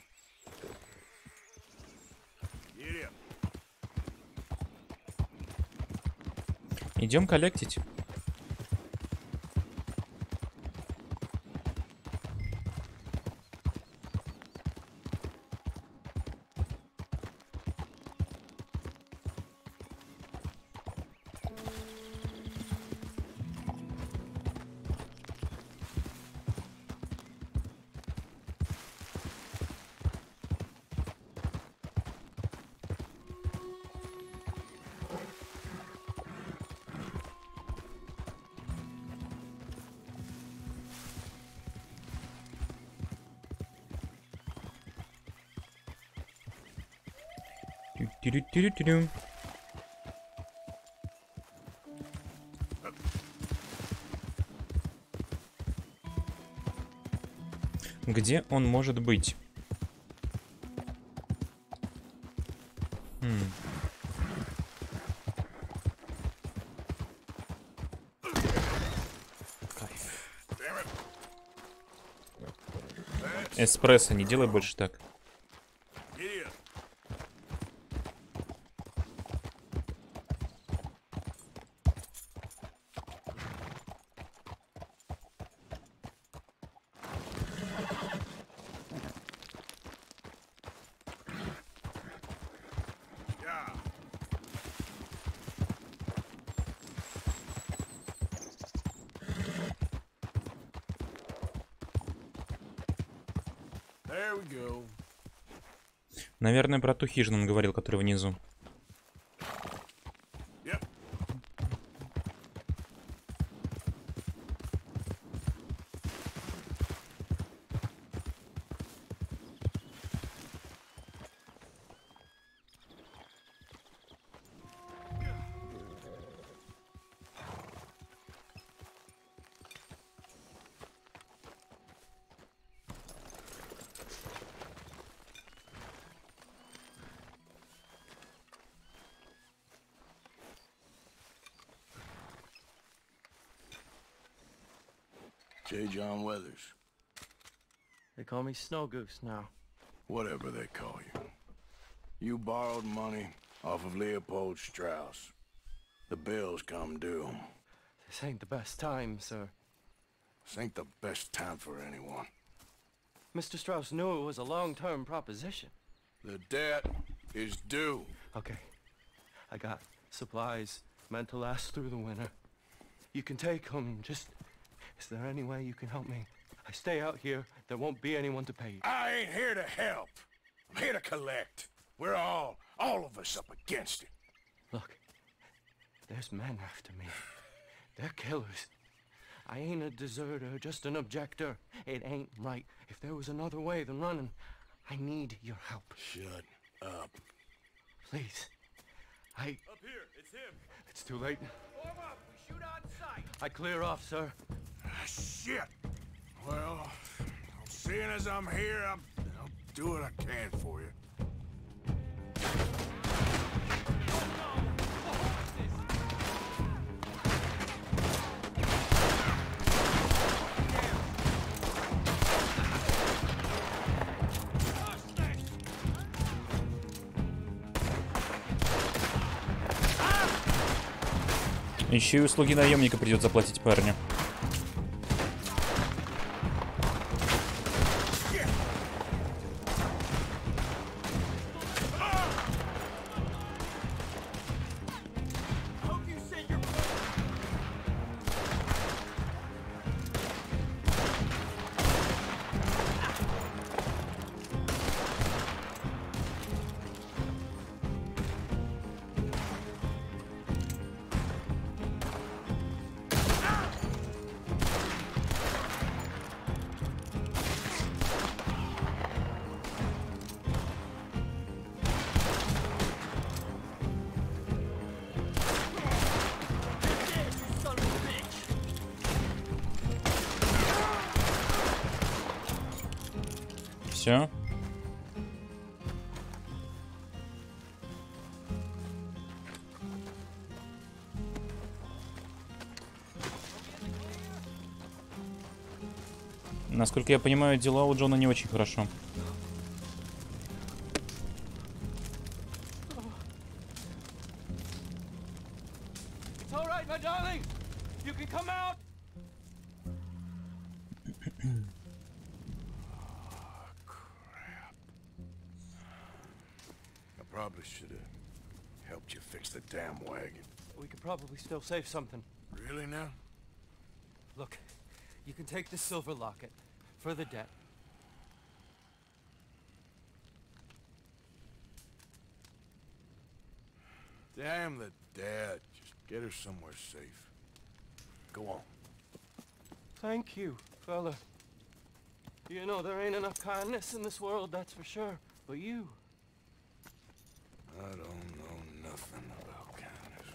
[SPEAKER 3] Get up.
[SPEAKER 1] Идем коллектить. Тю-тю-тю-тю-тю. Где он может быть? Эспрессо, не делай больше так. Наверное, про ту хижину он говорил, который внизу.
[SPEAKER 3] J. John Weathers.
[SPEAKER 10] They call me Snow Goose now.
[SPEAKER 3] Whatever they call you. You borrowed money off of Leopold Strauss. The bills come due.
[SPEAKER 10] This ain't the best time, sir.
[SPEAKER 3] This ain't the best time for anyone.
[SPEAKER 10] Mr. Strauss knew it was a long-term proposition.
[SPEAKER 3] The debt is due.
[SPEAKER 10] Okay. I got supplies meant to last through the winter. You can take them. Just, is there any way you can help me? I stay out here. There won't be anyone to pay you.
[SPEAKER 3] I ain't here to help. I'm here to collect. We're all of us up against it.
[SPEAKER 10] Look, there's men after me. They're killers. I ain't a deserter, just an objector. It ain't right. If there was another way than running, I need your help.
[SPEAKER 3] Shut up.
[SPEAKER 10] Please.
[SPEAKER 15] Up here, it's him.
[SPEAKER 10] It's too late.
[SPEAKER 15] Form up, we shoot on sight.
[SPEAKER 10] I clear off, sir.
[SPEAKER 3] Shit. Well, seeing as I'm here, I'll do what I can for you.
[SPEAKER 1] Еще и услуги наемника придется заплатить парню. Все. Насколько я понимаю, дела у Джона не очень хорошо.
[SPEAKER 10] It's all right, my darling. You can come out.
[SPEAKER 3] Probably should have helped you fix the damn wagon.
[SPEAKER 10] We could probably still save something.
[SPEAKER 3] Really now?
[SPEAKER 10] Look, you can take the silver locket for the debt.
[SPEAKER 3] Damn the dad. Just get her somewhere safe. Go on.
[SPEAKER 10] Thank you, fella. You know, there ain't enough kindness in this world, that's for sure. But you...
[SPEAKER 3] I don't know nothing about kindness.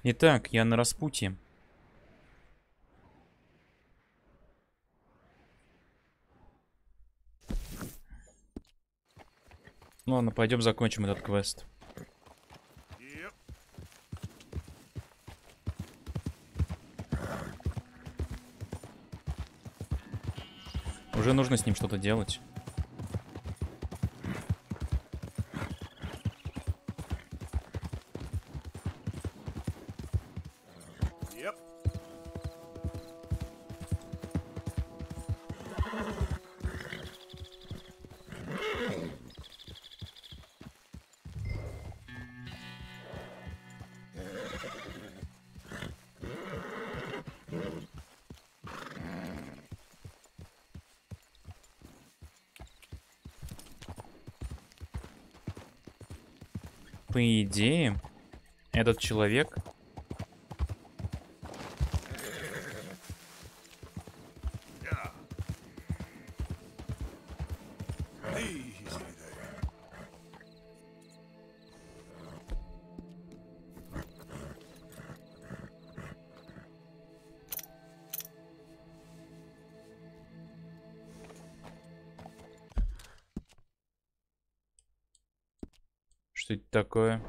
[SPEAKER 1] Итак, я на распутье. Ладно, пойдем закончим этот квест. Уже нужно с ним что-то делать. По идее, этот человек... Что это такое?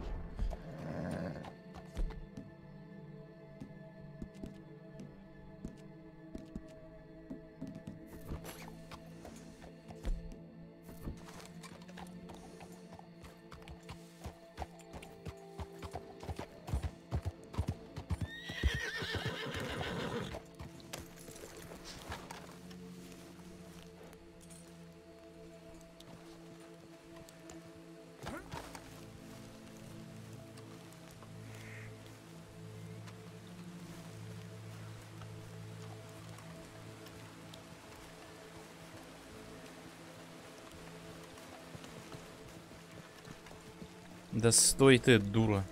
[SPEAKER 1] Да стой ты, дура.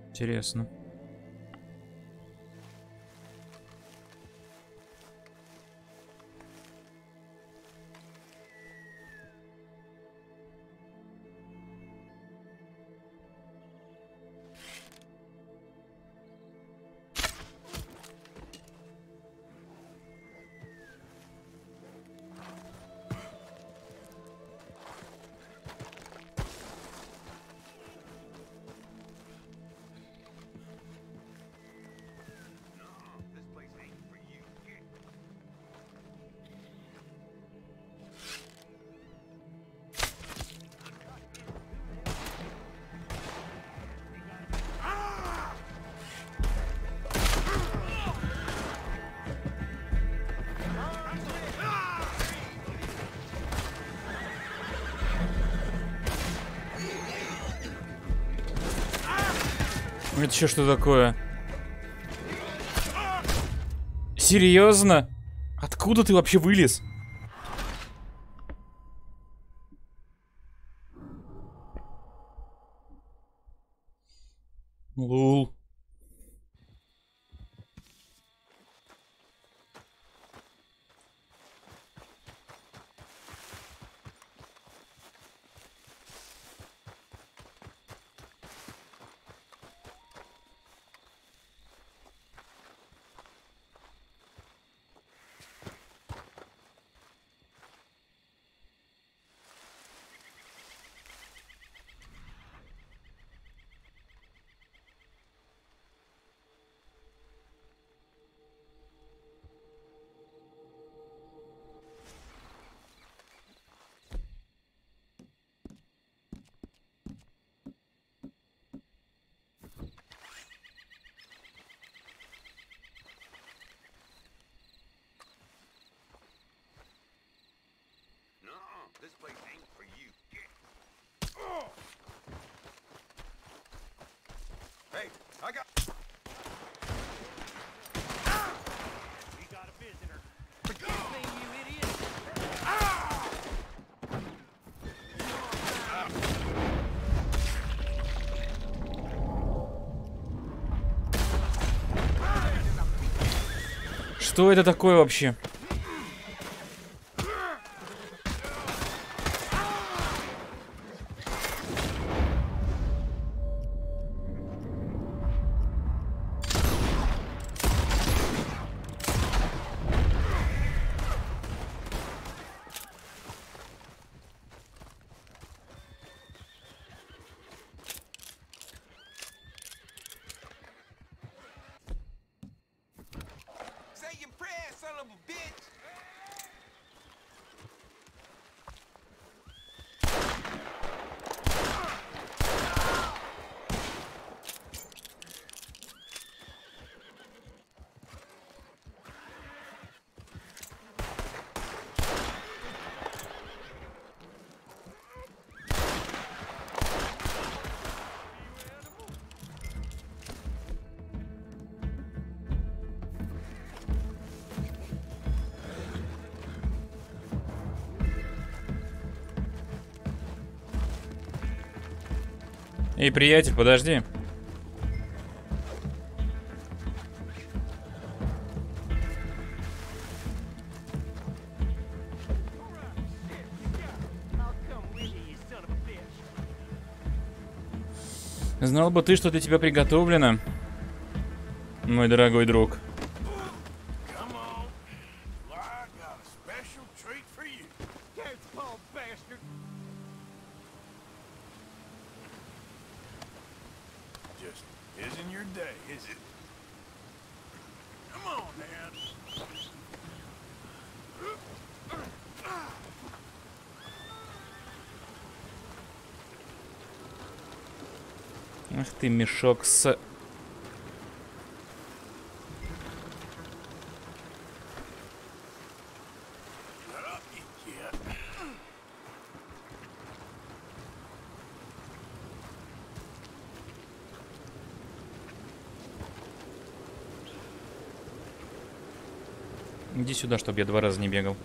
[SPEAKER 1] Интересно. Это еще что такое? Серьезно? Откуда ты вообще вылез? Лул.
[SPEAKER 15] This place ain't for you. Hey, I got. We got a visitor. Forgive me, you idiot.
[SPEAKER 1] Что это такое вообще? Эй, приятель, подожди. Знал бы ты, что для тебя приготовлено, мой дорогой друг. Ах ты, мешок с... Иди сюда, чтобы я 2 раза не бегал.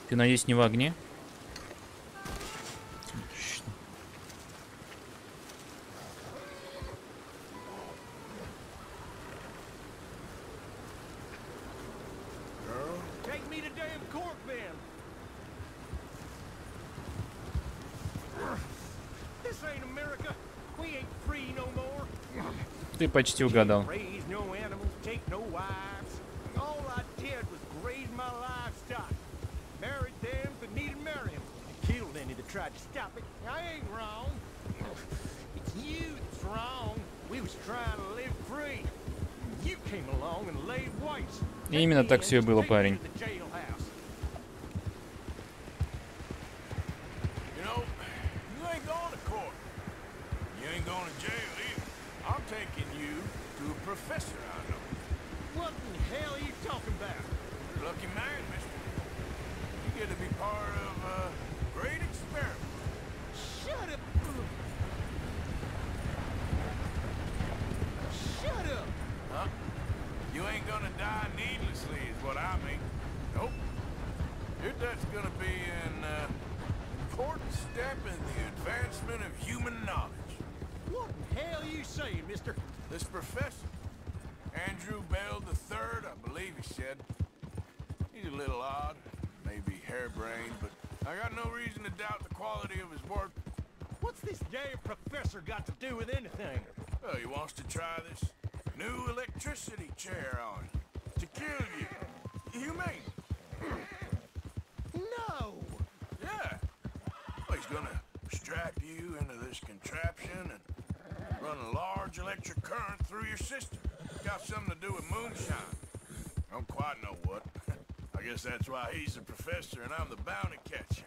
[SPEAKER 1] Ты, надеюсь, не в огне? Отлично.
[SPEAKER 15] Take me to damn court, then. This ain't America. We ain't free no more.
[SPEAKER 1] Ты почти угадал.
[SPEAKER 15] Raise no animals, take no wives. All I did was graze my livestock. Married them that needed marrying. Killed any that tried to stop it. I ain't wrong. It's you that's wrong. We was trying to live free. You came along and laid waste.
[SPEAKER 1] Именно так все и было, парень.
[SPEAKER 3] You know, you ain't going to court. You ain't going to jail either. I'm taking you to a professor I know.
[SPEAKER 15] What in the hell are you talking about?
[SPEAKER 3] Lucky man, mister. You get to be part of a great experiment.
[SPEAKER 15] Shut up! Shut up!
[SPEAKER 3] Huh? You ain't gonna die needlessly is what I mean. Nope. Your death's gonna be an important step in the advancement of human knowledge.
[SPEAKER 15] What in hell are you saying, mister?
[SPEAKER 3] This professor, Andrew Bell III, I believe he said. He's a little odd, maybe harebrained, but I got no reason to doubt the quality of his work.
[SPEAKER 15] What's this damn professor got to do with anything?
[SPEAKER 3] Well, he wants to try this new electricity chair on you to kill you. Humane.
[SPEAKER 15] No!
[SPEAKER 3] Yeah. Well, he's gonna strap you into this contraption and run a large electric current through your system. Got something to do with moonshine. I don't quite know what. I guess that's why he's a professor and I'm the bounty catcher.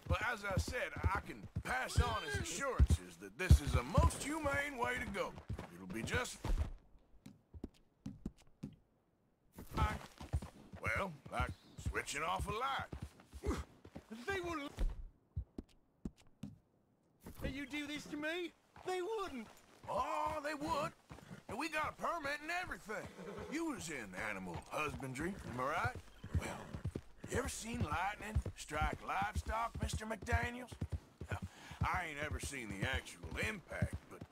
[SPEAKER 3] But as I said, I can pass on his assurances that this is a most humane way to go. It'll be just... Well, like switching off a light.
[SPEAKER 15] They wouldn't... You do this to me? They wouldn't.
[SPEAKER 3] Oh, they would. And we got a permit and everything. You was in animal husbandry, am I right? Well, you ever seen lightning strike livestock, Mr. McDaniels? Now, I ain't ever seen the actual impact, but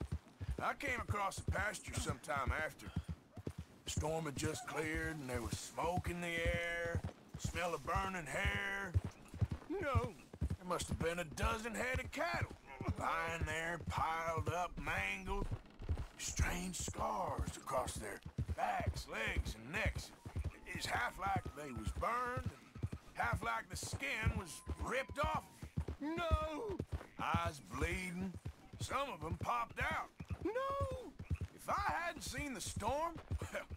[SPEAKER 3] I came across the pasture sometime after. The storm had just cleared and there was smoke in the air, smell of burning hair.
[SPEAKER 15] No.
[SPEAKER 3] There must have been a dozen head of cattle, lying there, piled up, mangled. Strange scars across their backs, legs, and necks. It's half like they was burned, and half like the skin was ripped off. No! Eyes bleeding. Some of them popped out. No! If I hadn't seen the storm, well,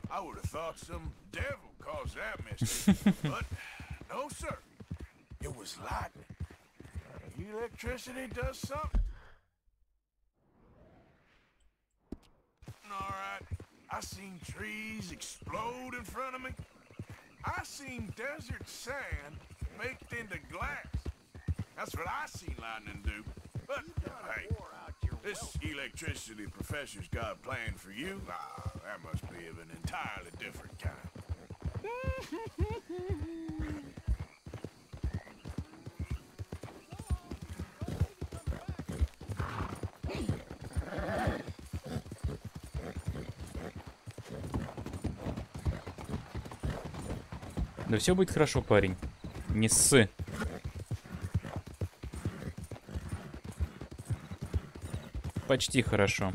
[SPEAKER 3] I would have thought some devil caused that mischief. But no, sir. It was lightning. Electricity does something. All right. I seen trees explode in front of me. I seen desert sand baked into glass. That's what I seen lightning do. But, hey, this electricity professor's got planned for you. Ah, that must be of an entirely different kind.
[SPEAKER 1] Да все будет хорошо, парень. Не ссы. Почти хорошо.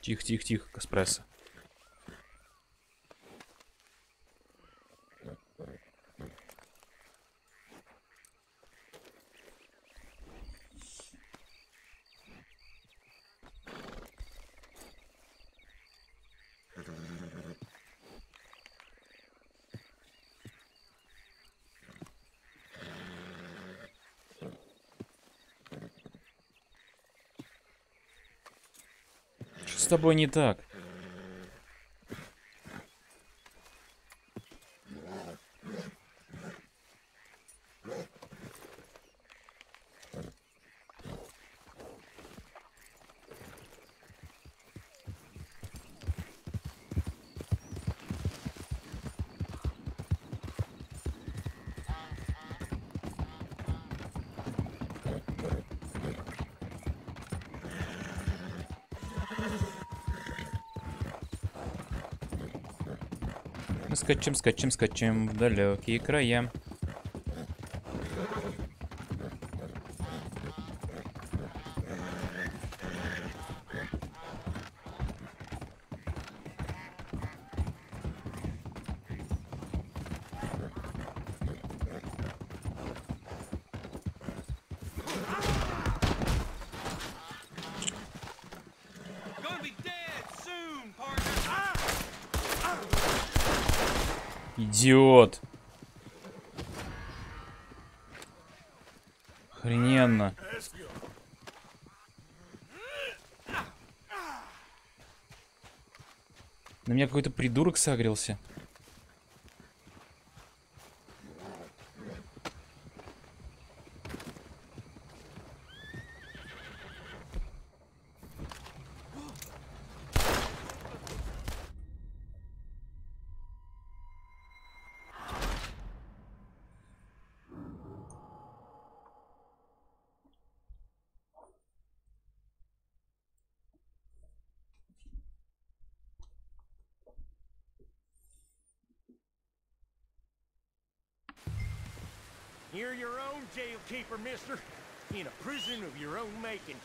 [SPEAKER 1] Тихо, тихо, тихо, эспрессо. Что с тобой не так? Мы скачем, скачем, скачем в далекие края. Идиот. Охрененно. На меня какой-то придурок сагрился.
[SPEAKER 15] You're your own jailkeeper, mister, in a prison of your own making.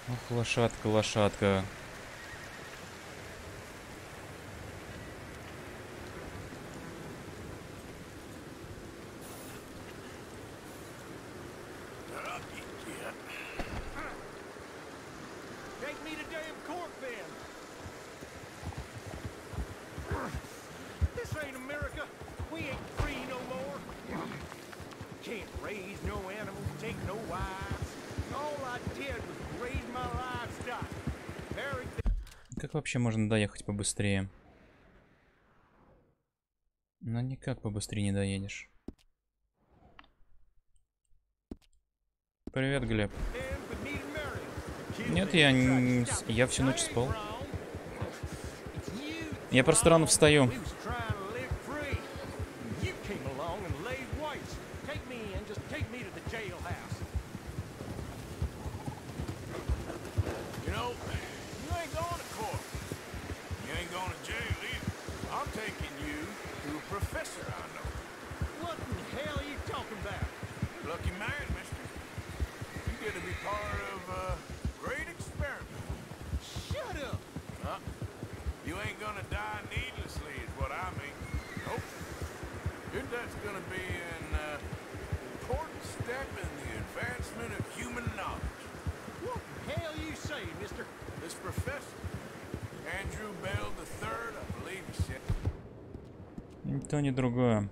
[SPEAKER 1] Ох, лошадка, лошадка. Как вообще можно доехать побыстрее? Ну никак побыстрее не доедешь. Привет, Глеб. Нет, я всю ночь спал. Я просто рано встаю.
[SPEAKER 3] get to be part of a great experiment.
[SPEAKER 15] Shut up!
[SPEAKER 3] Huh? You ain't gonna die needlessly, is what I mean. Nope. Your death's gonna be an important step in the advancement of human knowledge.
[SPEAKER 15] What the hell you say, mister?
[SPEAKER 3] This professor, Andrew Bell III, I believe he said.
[SPEAKER 1] Ни то, ни другое.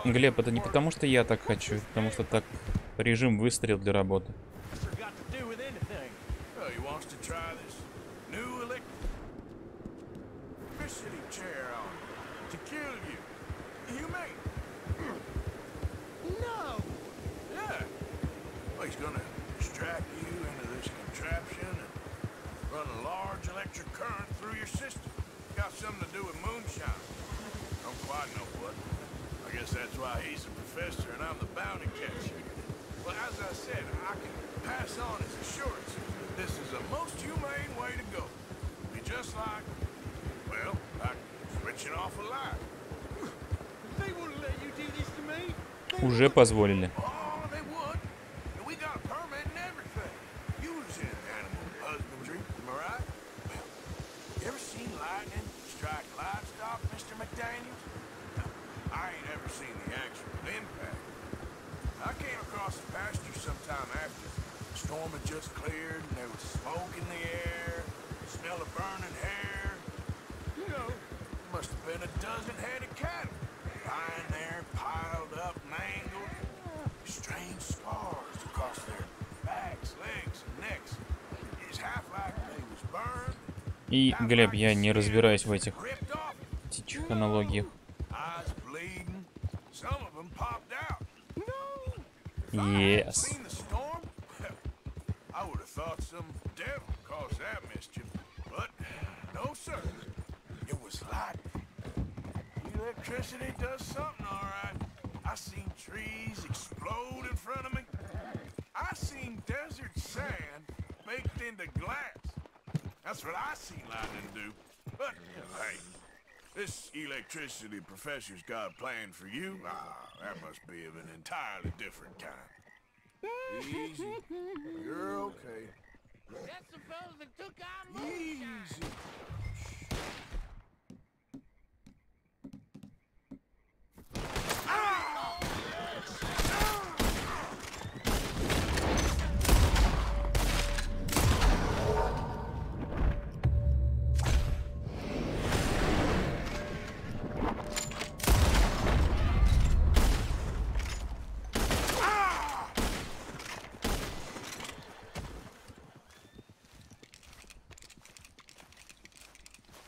[SPEAKER 1] Глеб, это не потому, что я так хочу, потому что так режим выстрел для работы.
[SPEAKER 3] That's why he's a professor and I'm the bounty catcher. Well, as I said, I can pass on his assurance. This is the most humane way to go. Be just like, well, like switching off a light.
[SPEAKER 15] They wouldn't let you do this to me.
[SPEAKER 1] Уже позволили.
[SPEAKER 3] Oh, they would. And we got a permit and everything. Using animal husbandry, am I right? Well, you ever seen lightning strike livestock, Mr. McDaniels? I ain't ever seen the actual impact. I came across the pasture sometime after. The storm had just cleared and there was smoke in the air, the smell of burning hair. You know, there must have been a dozen head of cattle lying there, piled up, mangled. Strange scars across their backs, legs, and necks. It's half like they was burned.
[SPEAKER 1] И, Глеб, я не разбираюсь в этих хронологиях.
[SPEAKER 3] Some of them popped out.
[SPEAKER 1] Yes.
[SPEAKER 3] Seen the storm? I would have thought some devil caused that mischief, but no, sir. It was lightning. Electricity does something, all right. I seen trees explode in front of me. I seen desert sand baked into glass. That's what I seen lightning do. But hey. This electricity professor's got a plan for you? Ah, that must be of an entirely different kind. Easy. You're okay.
[SPEAKER 15] That's the fellow that took our moonshine.
[SPEAKER 3] Easy.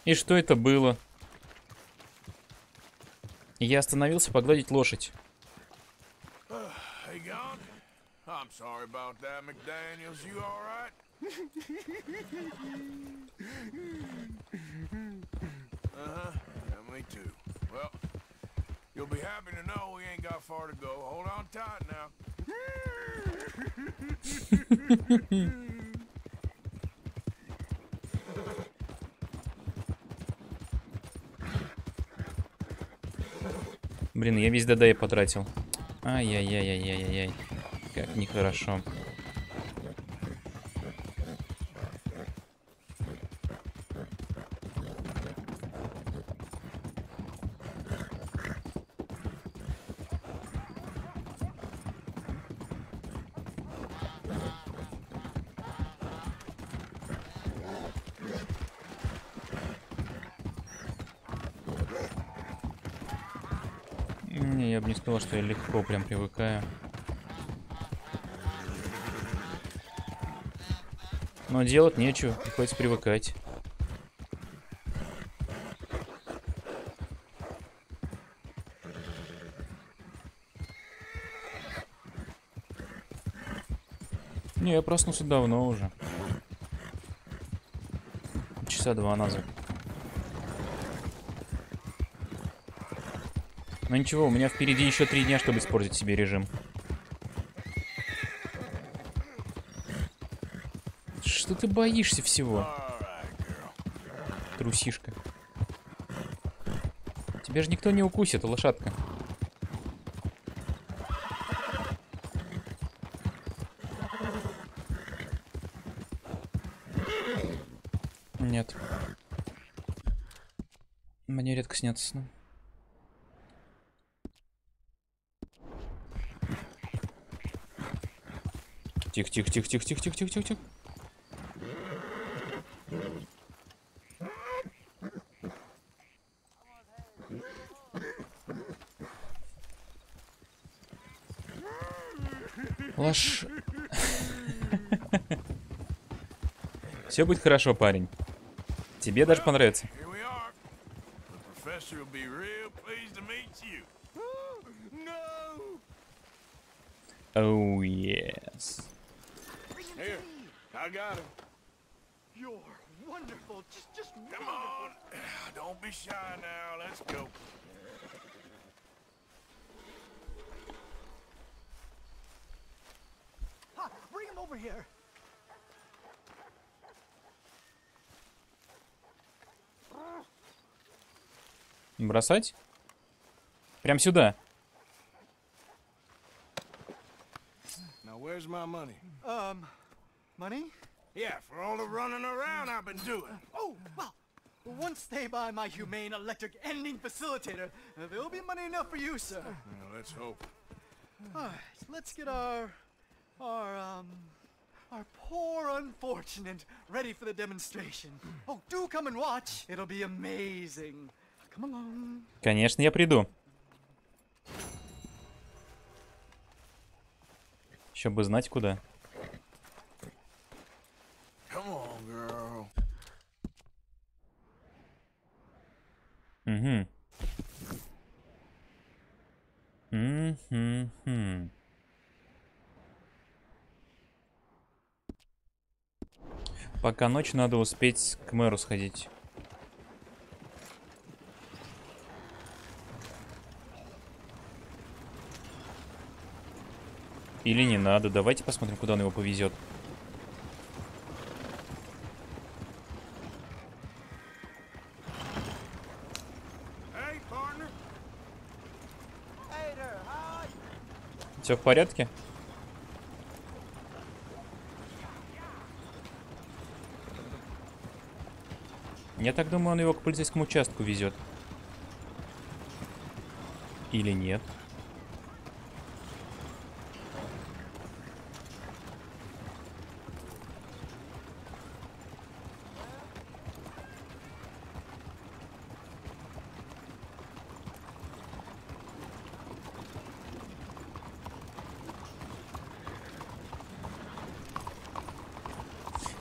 [SPEAKER 1] И что это было? Я остановился погладить лошадь.
[SPEAKER 3] Hey, gone? I'm sorry about that, McDaniels. You all right? Yeah, me too. Well, you'll be happy to know we ain't got far to go. Hold on tight now.
[SPEAKER 1] Блин, я весь ДД потратил. Ай-яй-яй-яй-яй-яй. Как нехорошо. Не, я бы не сказал, что я легко прям привыкаю. Но делать нечего, приходится привыкать. Не, я проснулся давно уже. Часа 2 назад. Но ничего, у меня впереди еще 3 дня, чтобы испортить себе режим. Что ты боишься всего? Трусишка. Тебя же никто не укусит, лошадка. Нет. Мне редко снятся сны. Тихо, тихо, тихо, тихо, тихо, тихо, тихо, тихо, тихо. Все будет хорошо, парень. Тебе даже понравится. Oh, yes.
[SPEAKER 3] Here, I got him.
[SPEAKER 15] You're wonderful. Just
[SPEAKER 3] Come on. Don't be shy now. Let's go.
[SPEAKER 15] Ha, bring him over here.
[SPEAKER 1] Бросать? Прям сюда.
[SPEAKER 3] Now, where's my money?
[SPEAKER 15] Money?
[SPEAKER 3] Yeah, for all the running around I've been doing.
[SPEAKER 15] Oh, well, once they buy my humane electric ending facilitator, there'll be money enough for you, sir.
[SPEAKER 3] Well, let's hope.
[SPEAKER 15] All right, let's get our poor unfortunate ready for the demonstration. Oh, do come and watch. It'll be amazing. Come along.
[SPEAKER 1] Конечно, я приду. Еще бы знать, куда.
[SPEAKER 3] Come on, girl.
[SPEAKER 1] Угу. Пока ночь, надо успеть к мэру сходить. Или не надо. Давайте посмотрим, куда он его повезет. Все в порядке? Я так думаю, он его к полицейскому участку везет. Или нет?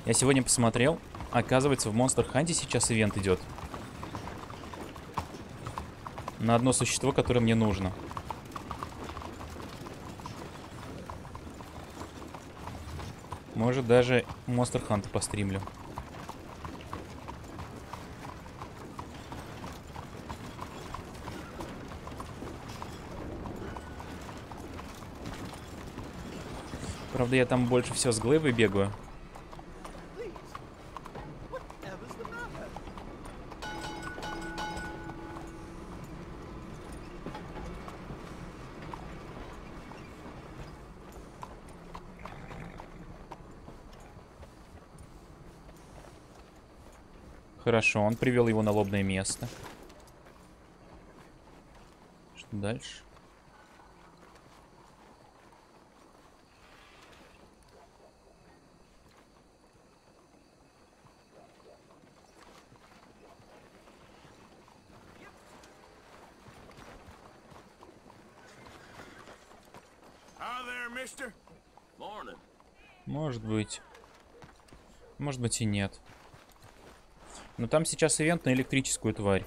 [SPEAKER 1] Я сегодня посмотрел, оказывается, в Monster Hunt сейчас ивент идет. На одно существо, которое мне нужно. Может, даже Monster Hunt постримлю. Правда, я там больше всего с Глэйвой бегаю. Хорошо, он привел его на лобное место. Что дальше? Может быть. Может быть и нет. Но там сейчас ивент на электрическую тварь.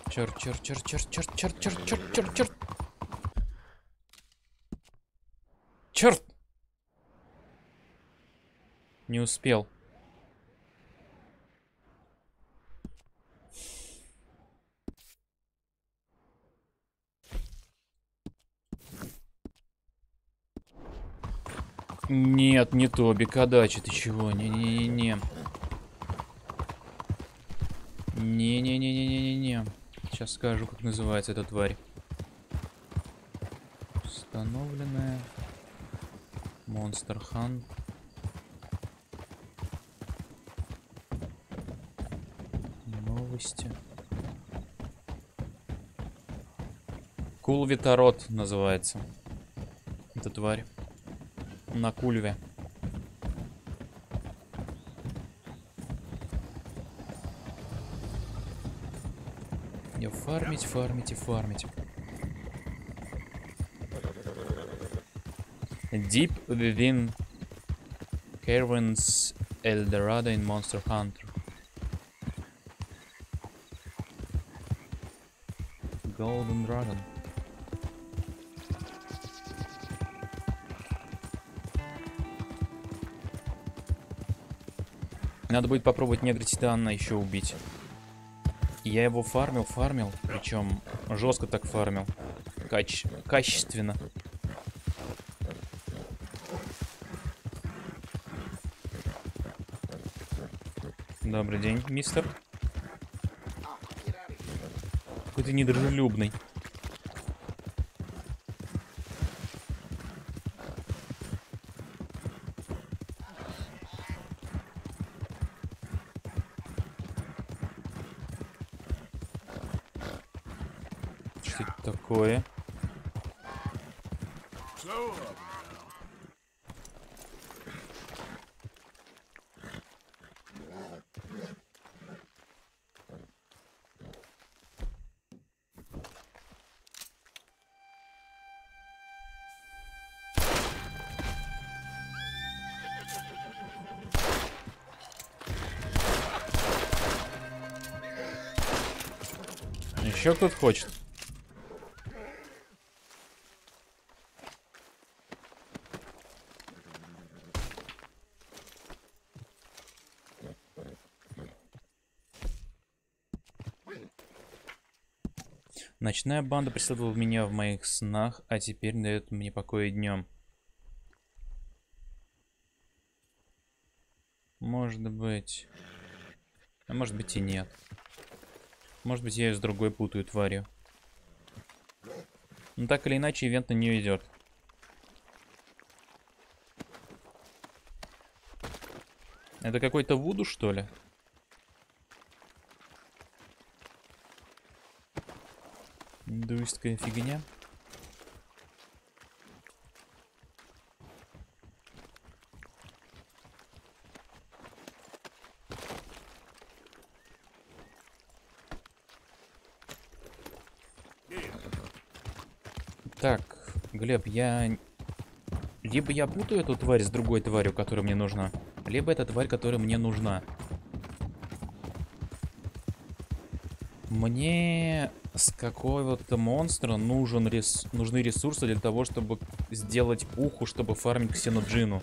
[SPEAKER 1] Черт, черт, черт, черт, черт, черт, черт, черт, черт, черт. Черт! Не успел. Нет, не то, Бекадачи, ты чего? Не-не-не-не. Не-не-не-не-не-не. Сейчас скажу, как называется эта тварь. Установленная. Monster Hunt. Новости. Кулвиторот называется. Эта тварь. На кульве. И фармить, фармить и фармить. Deep within Caverns Eldorado in Monster Hunter. Golden Dragon. Надо будет попробовать негра Титана еще убить. Я его фармил, причем жестко так фармил. Качественно. Добрый день, мистер. Какой ты недружелюбный. Что это такое? Еще кто-то хочет. Ночная банда преследовала меня в моих снах, а теперь дает мне покоя днем. Может быть. А может быть и нет. Может быть, я ее с другой путаю тварью. Но так или иначе, ивент на нее идет. Это какой-то вуду, что ли? Индуистская фигня. Так, Глеб, либо я путаю эту тварь с другой тварью, которая мне нужна, либо это тварь, которая мне нужна. Мне с какого-то монстра нужны ресурсы для того, чтобы сделать уху, чтобы фармить ксеноджину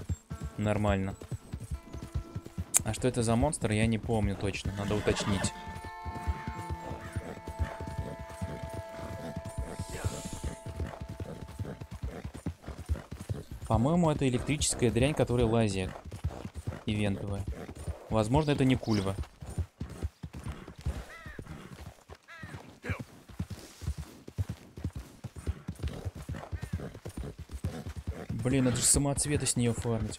[SPEAKER 1] нормально. А что это за монстр, я не помню точно, надо уточнить. По-моему, это электрическая дрянь, которая лазит. Ивентовая. Возможно, это не кульва. Блин, это же самоцветы с нее фармить.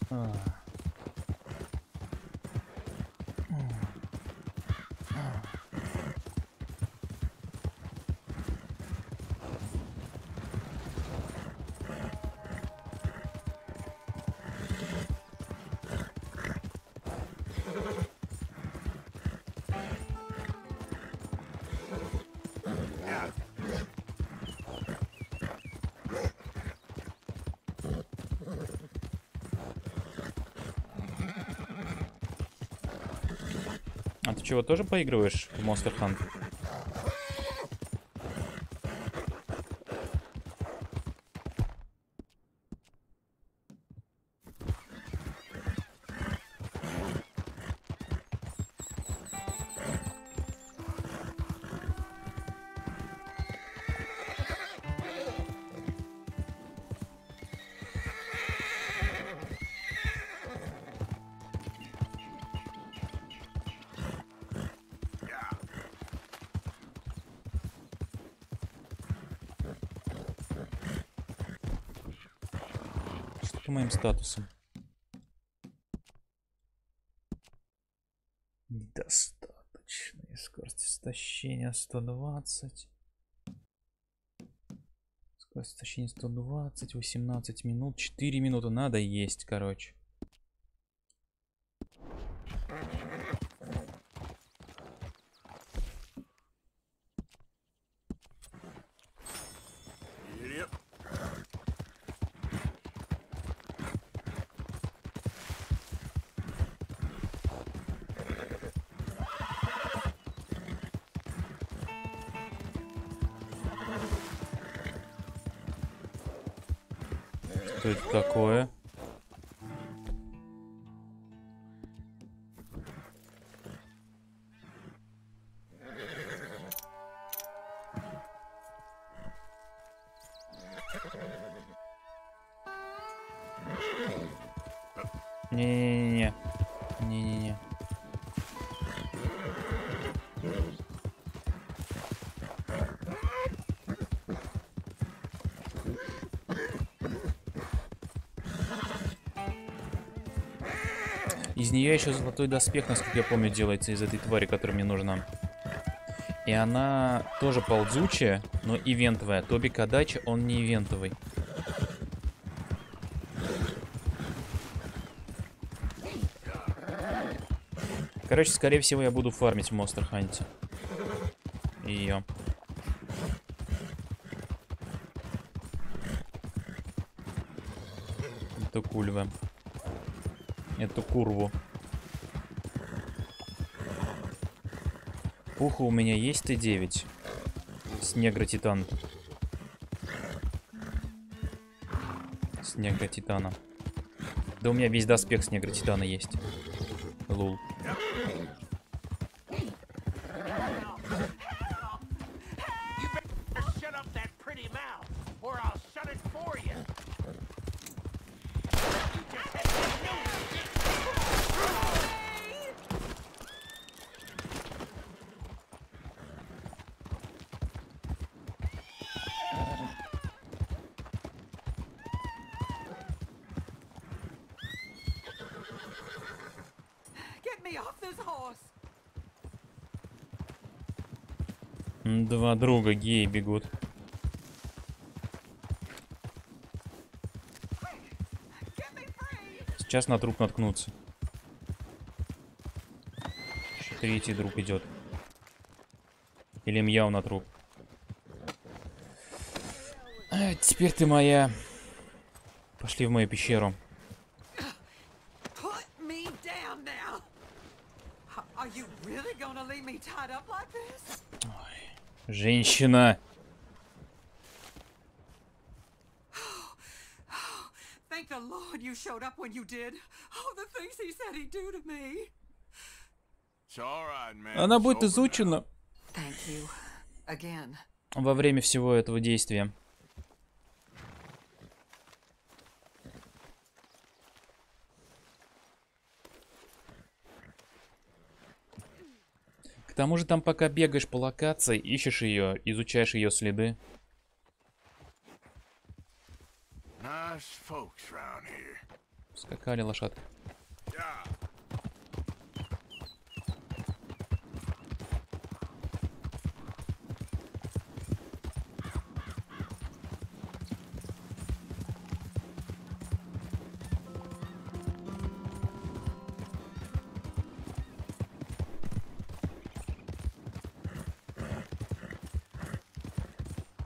[SPEAKER 1] А ты чего, тоже поигрываешь в Monster Hunt? по моим статусам? Достаточно. Скорость истощения 120. Скорость истощения 120. 18 минут. 4 минуты надо есть, короче. Что это такое? Не-не-не. Не-не-не. Из нее еще золотой доспех, насколько я помню, делается из этой твари, которая мне нужна. И она тоже ползучая, но ивентовая. Тоби Кадачи, он не ивентовый. Короче, скорее всего, я буду фармить в Monster Hunt. Ее. Эту кульву. Эту курву. Пуха у меня есть Т9. Снегра-титан. Снегра-титана. Да у меня весь доспех Снегра-титана есть. Лул. Два друга геи бегут. Сейчас на труп наткнуться. Третий друг идет. Или мьяу на труп. Теперь ты моя. Пошли в мою пещеру. Женщина.
[SPEAKER 16] Thank the Lord you showed up when you did. Oh, the things he said he'd do to me.
[SPEAKER 3] It's all right, man.
[SPEAKER 1] Она будет изучена
[SPEAKER 16] Thank you. Again.
[SPEAKER 1] во время всего этого действия. К тому же там пока бегаешь по локации, ищешь ее, изучаешь ее следы. Скакали лошадки.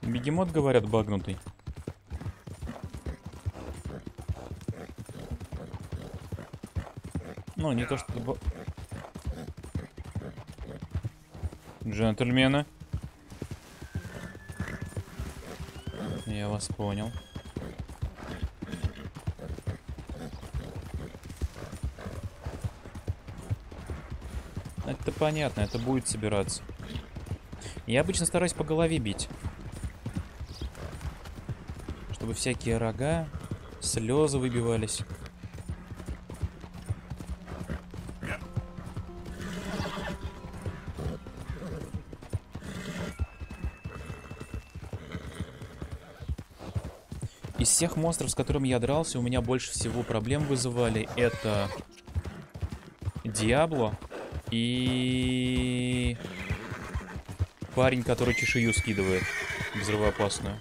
[SPEAKER 1] Бегемот, говорят, багнутый. Ну, не то что... Джентльмены. Я вас понял. Это понятно, это будет собираться. Я обычно стараюсь по голове бить. Чтобы всякие рога, слезы выбивались. Из всех монстров, с которыми я дрался, у меня больше всего проблем вызывали это Диабло и парень, который чешую скидывает, взрывоопасную.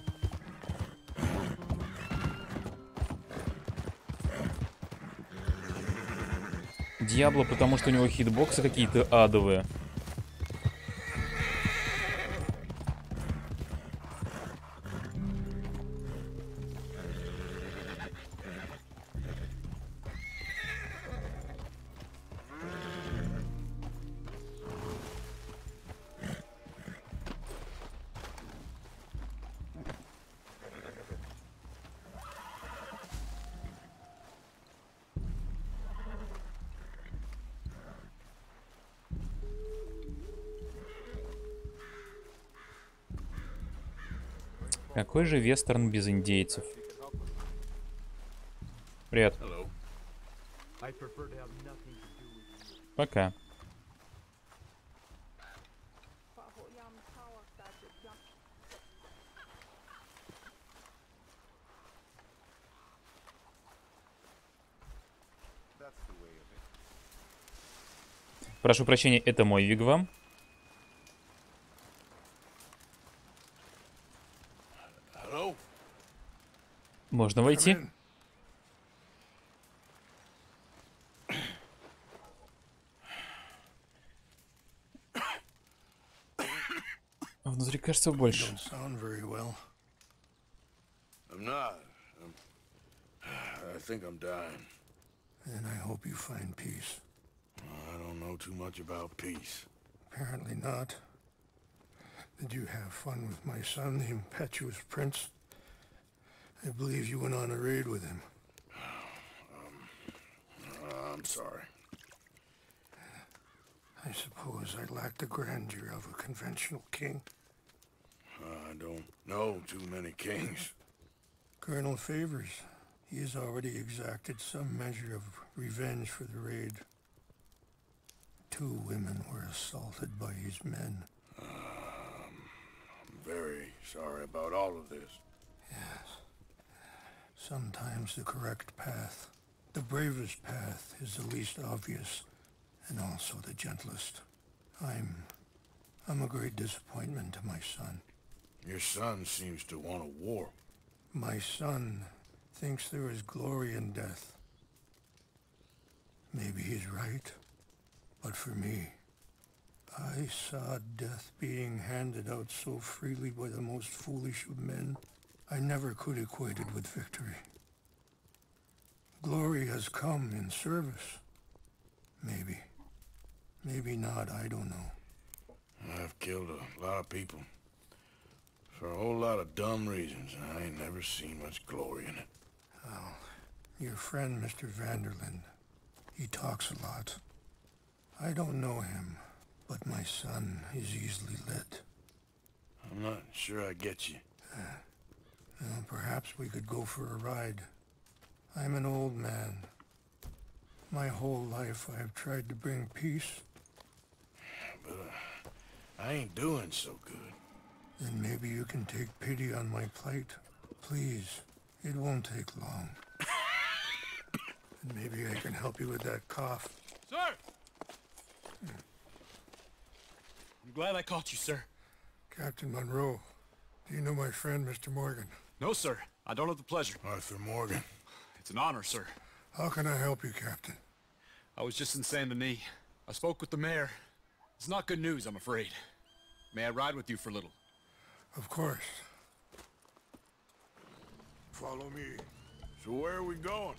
[SPEAKER 1] Диабло, потому что у него хитбоксы какие-то адовые. Какой же вестерн без индейцев? Привет. Пока. Прошу прощения, это мой вигвам. Можно войти? Внутри, кажется, больше.
[SPEAKER 3] I think I'm dying.
[SPEAKER 17] And I hope you find peace.
[SPEAKER 3] I don't know too much about peace.
[SPEAKER 17] Apparently not. Did you have fun with my son, the impetuous prince? I believe you went on a raid with him.
[SPEAKER 3] I'm sorry.
[SPEAKER 17] I suppose I lack the grandeur of a conventional king.
[SPEAKER 3] I don't know too many kings.
[SPEAKER 17] Colonel Favors, he has already exacted some measure of revenge for the raid. 2 women were assaulted by his men.
[SPEAKER 3] I'm very sorry about all of this.
[SPEAKER 17] Yes. Sometimes the correct path, the bravest path, is the least obvious, and also the gentlest. I'm a great disappointment to my son.
[SPEAKER 3] Your son seems to want a war.
[SPEAKER 17] My son thinks there is glory in death. Maybe he's right, but for me, I saw death being handed out so freely by the most foolish of men. I never could equate it with victory. Glory has come in service. Maybe. Maybe not, I don't know.
[SPEAKER 3] I've killed a lot of people. For a whole lot of dumb reasons, and I ain't never seen much glory in it.
[SPEAKER 17] Well, your friend, Mr. Vanderlyn, he talks a lot. I don't know him, but my son is easily led.
[SPEAKER 3] I'm not sure I get you.
[SPEAKER 17] Well, perhaps we could go for a ride. I'm an old man. My whole life I've tried to bring peace.
[SPEAKER 3] But I ain't doing so good.
[SPEAKER 17] Then maybe you can take pity on my plight. Please, it won't take long. And maybe I can help you with that cough.
[SPEAKER 18] Sir! I'm glad I caught you, sir.
[SPEAKER 17] Captain Monroe, do you know my friend, Mr. Morgan?
[SPEAKER 18] No, sir. I don't have the pleasure.
[SPEAKER 3] Arthur Morgan.
[SPEAKER 18] It's an honor, sir.
[SPEAKER 17] How can I help you, Captain?
[SPEAKER 18] I was just in Saint Denis. I spoke with the mayor. It's not good news, I'm afraid. May I ride with you for a little?
[SPEAKER 17] Of course.
[SPEAKER 3] Follow me. So where are we going?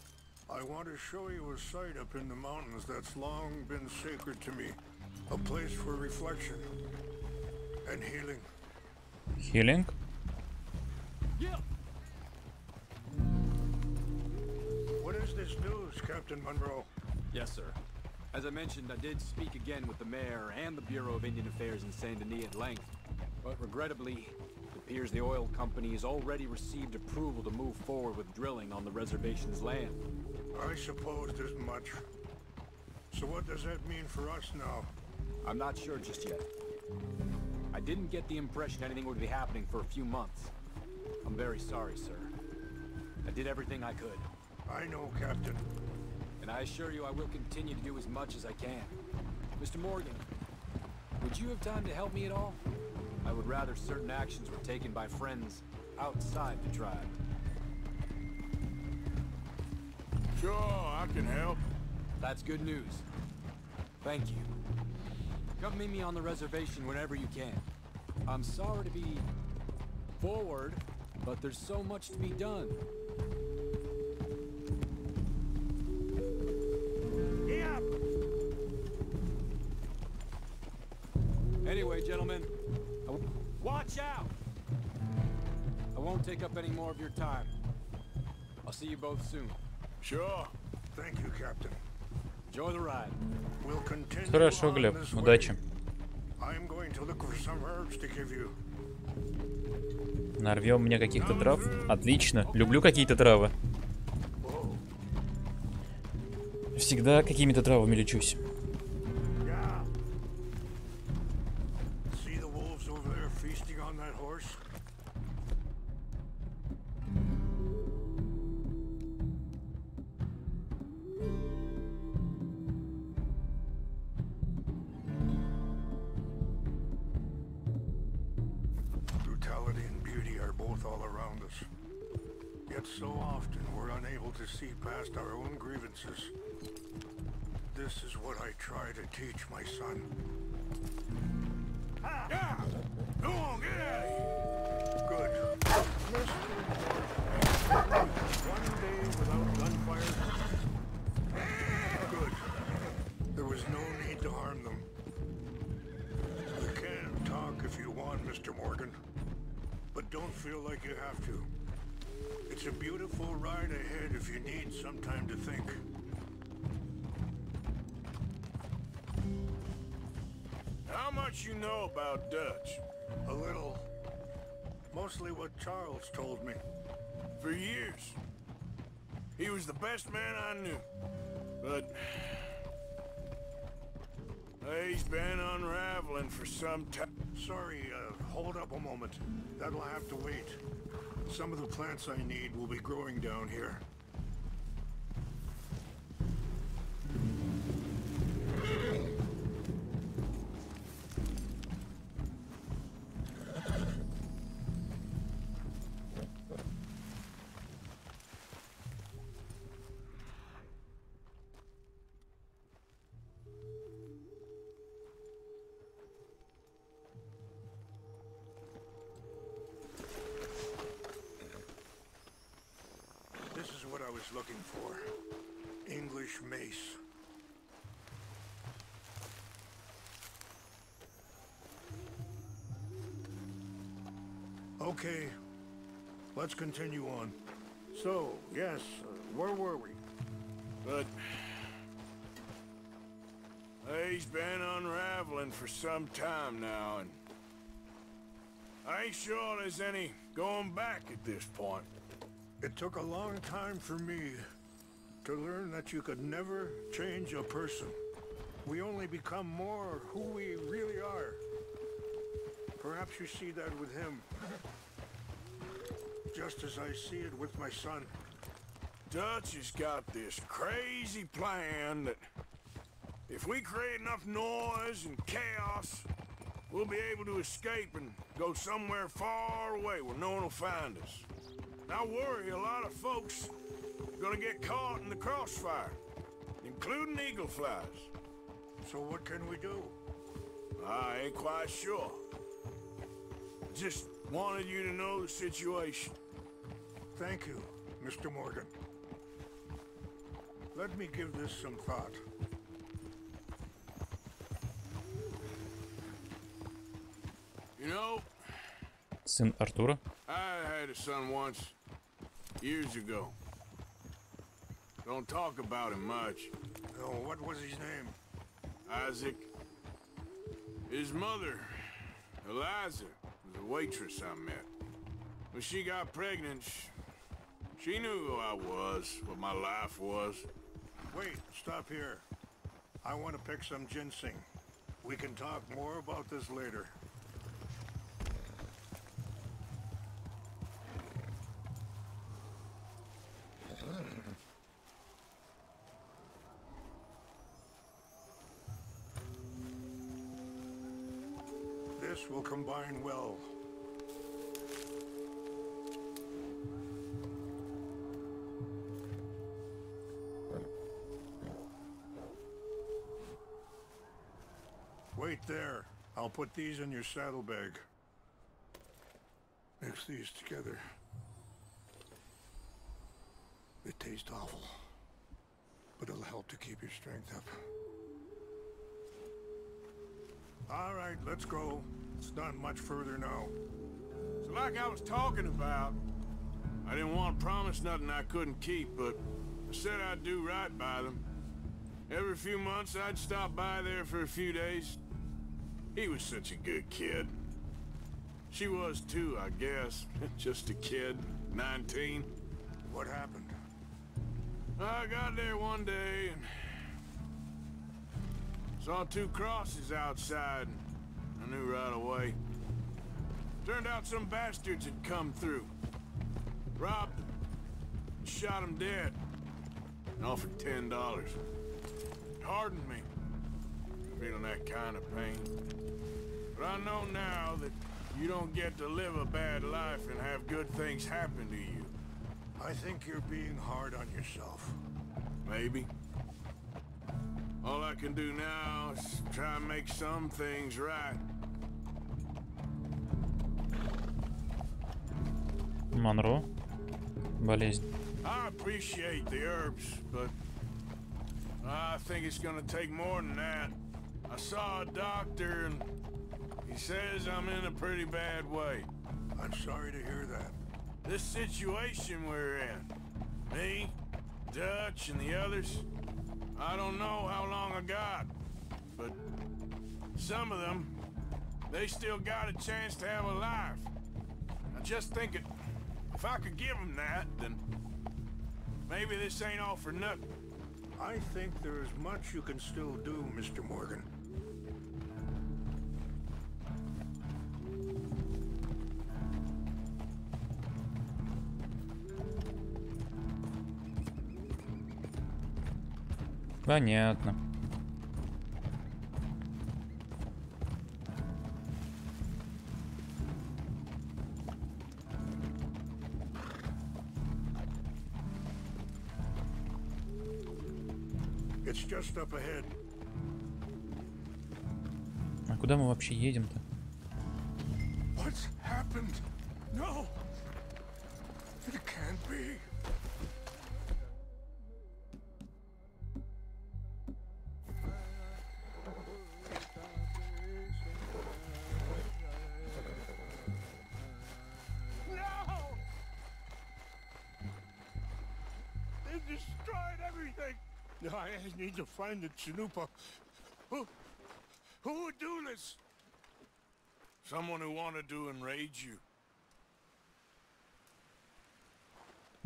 [SPEAKER 17] I want to show you a site up in the mountains that's long been sacred to me. A place for reflection and healing.
[SPEAKER 1] Healing?
[SPEAKER 17] Yeah. What is this news, Captain Monroe?
[SPEAKER 19] Yes, sir. As I mentioned, I did speak again with the mayor and the Bureau of Indian Affairs in Saint Denis at length. But regrettably, it appears the oil company has already received approval to move forward with drilling on the reservation's land.
[SPEAKER 17] I supposed as much. So what does that mean for us now?
[SPEAKER 19] I'm not sure just yet. I didn't get the impression anything would be happening for a few months. I'm very sorry, sir. I did everything I could.
[SPEAKER 17] I know, Captain.
[SPEAKER 19] And I assure you I will continue to do as much as I can. Mr. Morgan, would you have time to help me at all? I would rather certain actions were taken by friends outside the tribe.
[SPEAKER 3] Sure, I can help.
[SPEAKER 19] That's good news. Thank you. Come meet me on the reservation whenever you can. I'm sorry to be forward, but there's so much to be done.
[SPEAKER 15] Yeah.
[SPEAKER 19] Anyway, gentlemen, watch out! I won't take up any more of your time. I'll see you both soon.
[SPEAKER 3] Sure.
[SPEAKER 17] Thank you, Captain.
[SPEAKER 19] Enjoy the ride.
[SPEAKER 17] We'll continue
[SPEAKER 1] Хорошо,
[SPEAKER 17] on
[SPEAKER 1] Глеб.
[SPEAKER 17] this way.
[SPEAKER 1] Удачи.
[SPEAKER 17] I'm going to look for some herbs to give you.
[SPEAKER 1] Нарвем мне каких-то трав. Отлично. Люблю какие-то травы. Всегда какими-то травами лечусь.
[SPEAKER 17] Yeah. See the wolves over there feasting on that horse? Brutality and beauty are both all around us. Yet so often we're unable to see past our own grievances. This is what I try to teach my son.
[SPEAKER 3] Yeah! Go on, get out of here!
[SPEAKER 17] Good. One day without gunfire. Good. There was no need to harm them. You can talk if you want, Mr. Morgan. But don't feel like you have to. It's a beautiful ride ahead if you need some time to think.
[SPEAKER 3] How much you know about Dutch?
[SPEAKER 17] A little. Mostly what Charles told me.
[SPEAKER 3] For years. He was the best man I knew. But he's been unraveling for some time.
[SPEAKER 17] Sorry, hold up a moment. That'll have to wait. Some of the plants I need will be growing down here. This is what I was looking for. English mace. Okay, let's continue on. So, yes, where were we?
[SPEAKER 3] But he's been unraveling for some time now, and I ain't sure there's any going back at this point.
[SPEAKER 17] It took a long time for me to learn that you could never change a person. We only become more who we really are. Perhaps you see that with him. Just as I see it with my son.
[SPEAKER 3] Dutch has got this crazy plan that if we create enough noise and chaos, we'll be able to escape and go somewhere far away where no one will find us. I worry a lot of folks are gonna get caught in the crossfire, including eagle flies.
[SPEAKER 17] So what can we do?
[SPEAKER 3] I ain't quite sure. Just wanted you to know the situation.
[SPEAKER 17] Thank you, Mr. Morgan. Let me give this some thought.
[SPEAKER 3] You know,
[SPEAKER 1] Сын Артура.
[SPEAKER 3] I had a son once, years ago. Don't talk about him much.
[SPEAKER 17] Oh, what was his name?
[SPEAKER 3] Isaac. His mother, Eliza, was a waitress I met. When she got pregnant, she knew who I was, what my life was.
[SPEAKER 17] Wait, stop here. I want to pick some ginseng. We can talk more about this later. this will combine well. Wait there. I'll put these in your saddlebag. Mix these together. They taste awful, but it'll help to keep your strength up. All right, let's go. It's not much further now.
[SPEAKER 3] So like I was talking about, I didn't want to promise nothing I couldn't keep, but I said I'd do right by them. Every few months I'd stop by there for a few days. He was such a good kid. She was too, I guess. Just a kid, 19.
[SPEAKER 17] What happened?
[SPEAKER 3] I got there one day and saw 2 crosses outside. I knew right away. Turned out some bastards had come through. Robbed them. Shot them dead. And offered $10. It hardened me. Feeling that kind of pain. But I know now that you don't get to live a bad life and have good things happen to you.
[SPEAKER 17] I think you're being hard on yourself.
[SPEAKER 3] Maybe. All I can do now is try and make some things right.
[SPEAKER 1] Монро. Болезнь.
[SPEAKER 3] I appreciate the herbs, but I think it's gonna take more than that. I saw a doctor and he says I'm in a pretty bad way.
[SPEAKER 17] I'm sorry to hear that.
[SPEAKER 3] This situation we're in, me, Dutch, and the others, I don't know how long I got, but some of them, they still got a chance to have a life. I just think if I could give them that, then maybe this ain't all for nothing.
[SPEAKER 17] I think there is much you can still do, Mr. Morgan.
[SPEAKER 1] Понятно.
[SPEAKER 17] It's just up ahead.
[SPEAKER 1] А куда мы вообще едем-то?
[SPEAKER 17] What's happened? No! It can't be.
[SPEAKER 3] Destroyed everything.
[SPEAKER 17] I need to find the Chanupa. Who would do this?
[SPEAKER 3] Someone who wanted to enrage you.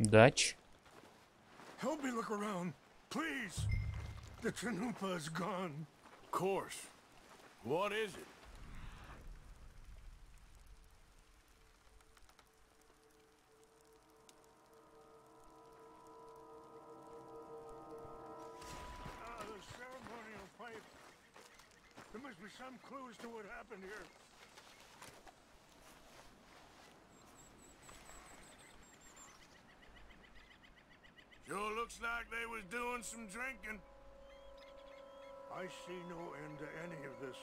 [SPEAKER 1] Dutch.
[SPEAKER 17] Help me look around, please. The Chanupa is gone.
[SPEAKER 3] Of course. What is it?
[SPEAKER 17] The ceremonial pipe. There must be some clues to what happened here.
[SPEAKER 3] Sure looks like they was doing some drinking.
[SPEAKER 17] I see no end to any of this.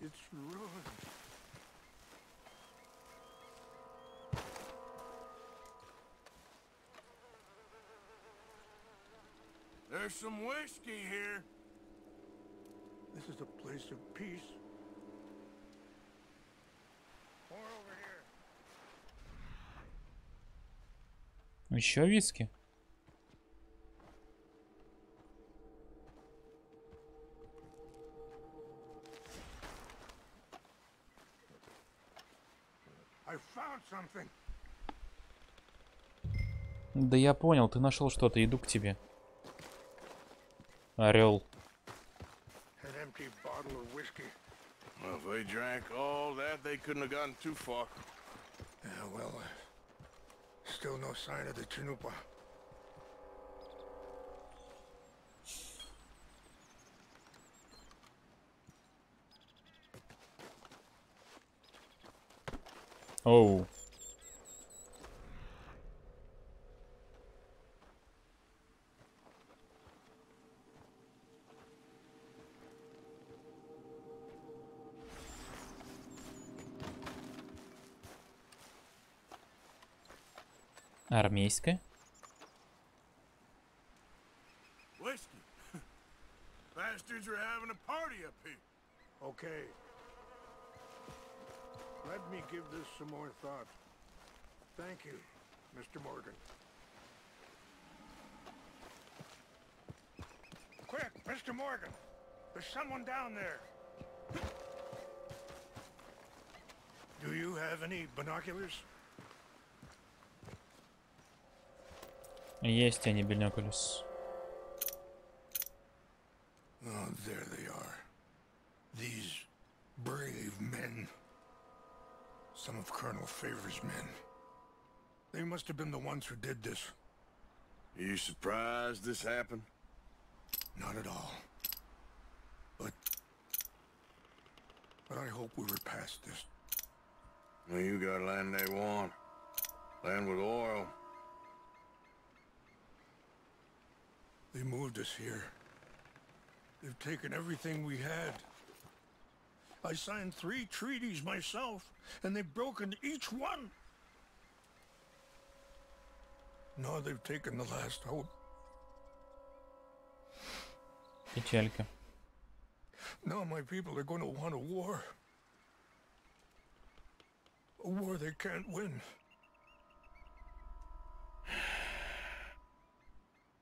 [SPEAKER 17] It's ruined.
[SPEAKER 3] There's some whiskey here.
[SPEAKER 17] This is a place of peace. Pour over here.
[SPEAKER 1] Еще виски?
[SPEAKER 17] I found something.
[SPEAKER 1] Да я понял, ты нашел что-то, иду к тебе. Орел.
[SPEAKER 17] An empty bottle of whiskey.
[SPEAKER 3] Well, if they drank all that, they couldn't have gotten too far.
[SPEAKER 17] Yeah, well, still no sign of the Chanupa.
[SPEAKER 1] Оу. Армейская.
[SPEAKER 3] Whiskey. Bastards are having a party up here.
[SPEAKER 17] Okay. Let me give this some more thought. Thank you, Mr. Morgan. Quick, Mr. Morgan! There's someone down there. Do you have any binoculars?
[SPEAKER 1] Есть они, бинокулюс.
[SPEAKER 17] Oh, there they are. These brave men. Some of Colonel Favor's men. They must have been the ones who did this.
[SPEAKER 3] Are you surprised this happened?
[SPEAKER 17] Not at all. But I hope we were past this.
[SPEAKER 3] Well, you got land they want. Land with oil.
[SPEAKER 17] They moved us here. They've taken everything we had. I signed 3 treaties myself, and they've broken each one. Now they've taken the last hope.
[SPEAKER 1] Печалька.
[SPEAKER 17] Now my people are going to want a war. A war they can't win.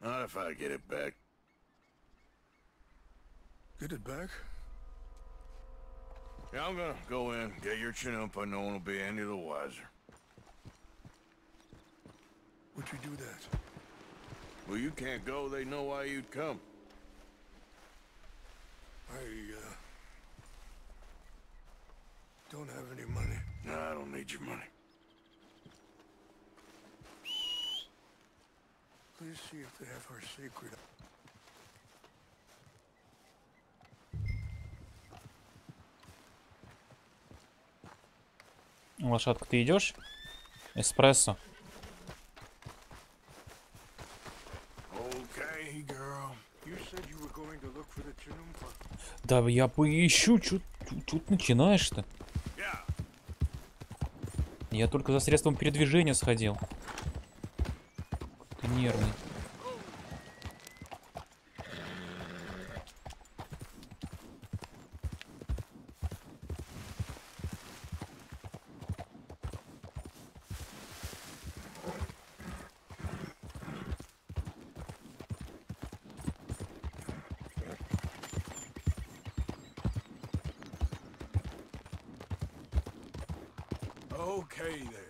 [SPEAKER 3] Not if I get it back.
[SPEAKER 17] Get it back?
[SPEAKER 3] Yeah, I'm gonna go in, get your Chinook, no one will be any the wiser.
[SPEAKER 17] Would you do that?
[SPEAKER 3] Well, you can't go, they know why you'd come.
[SPEAKER 17] I don't have any money.
[SPEAKER 3] No, I don't need your money.
[SPEAKER 17] Please see if they have our sacred...
[SPEAKER 1] Лошадка, ты идешь? Эспрессо.
[SPEAKER 3] Okay, girl.
[SPEAKER 17] You said you were going to look for the Chinumpa.
[SPEAKER 1] Да я поищу, чё ты начинаешь-то? Я только за средством передвижения сходил. Ты нервный.
[SPEAKER 3] Okay there.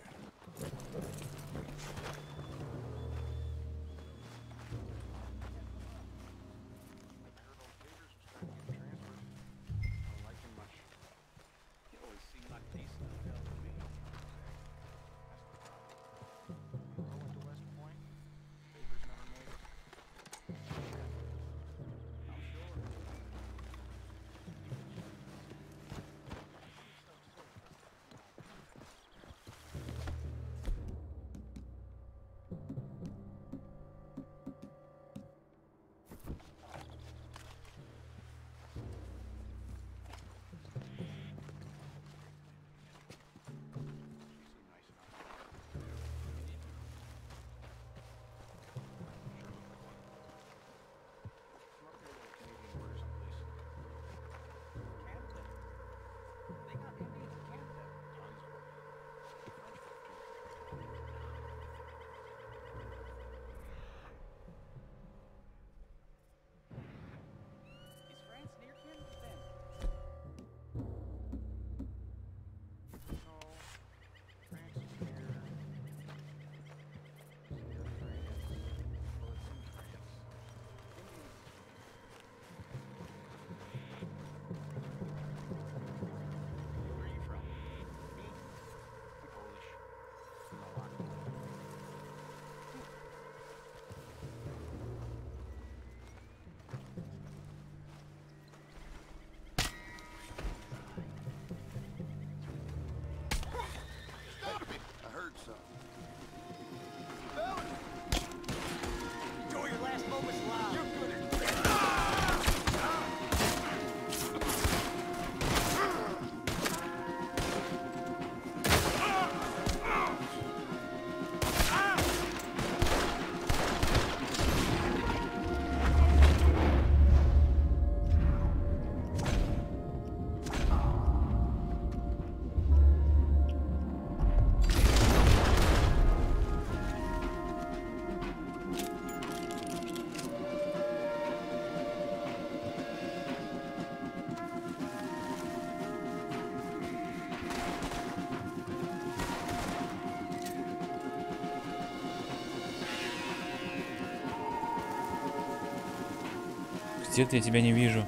[SPEAKER 1] Где-то я тебя не вижу.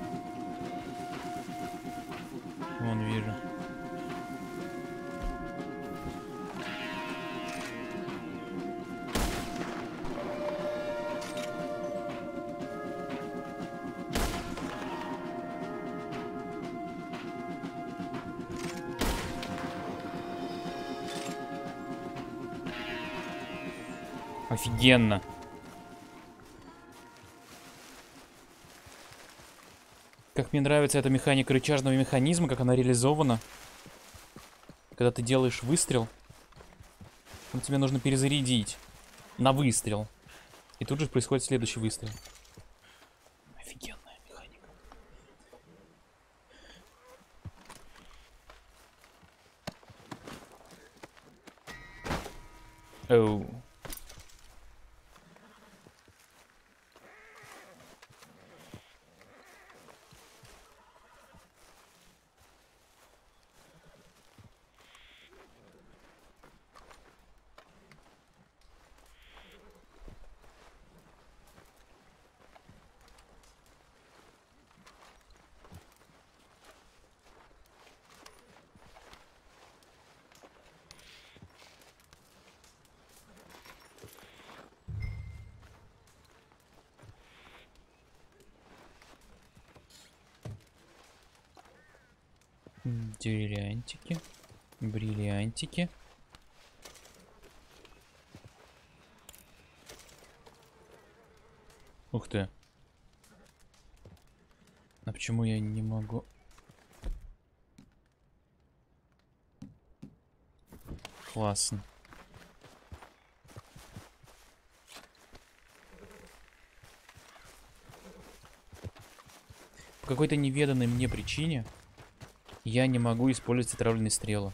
[SPEAKER 1] Вон вижу. Офигенно. Как мне нравится эта механика рычажного механизма, как она реализована. Когда ты делаешь выстрел, но тебе нужно перезарядить на выстрел. И тут же происходит следующий выстрел. Офигенная механика. Оу. Бриллиантики. Бриллиантики. Ух ты. А почему я не могу? Классно. По какой-то неведанной мне причине я не могу использовать отравленные стрелы.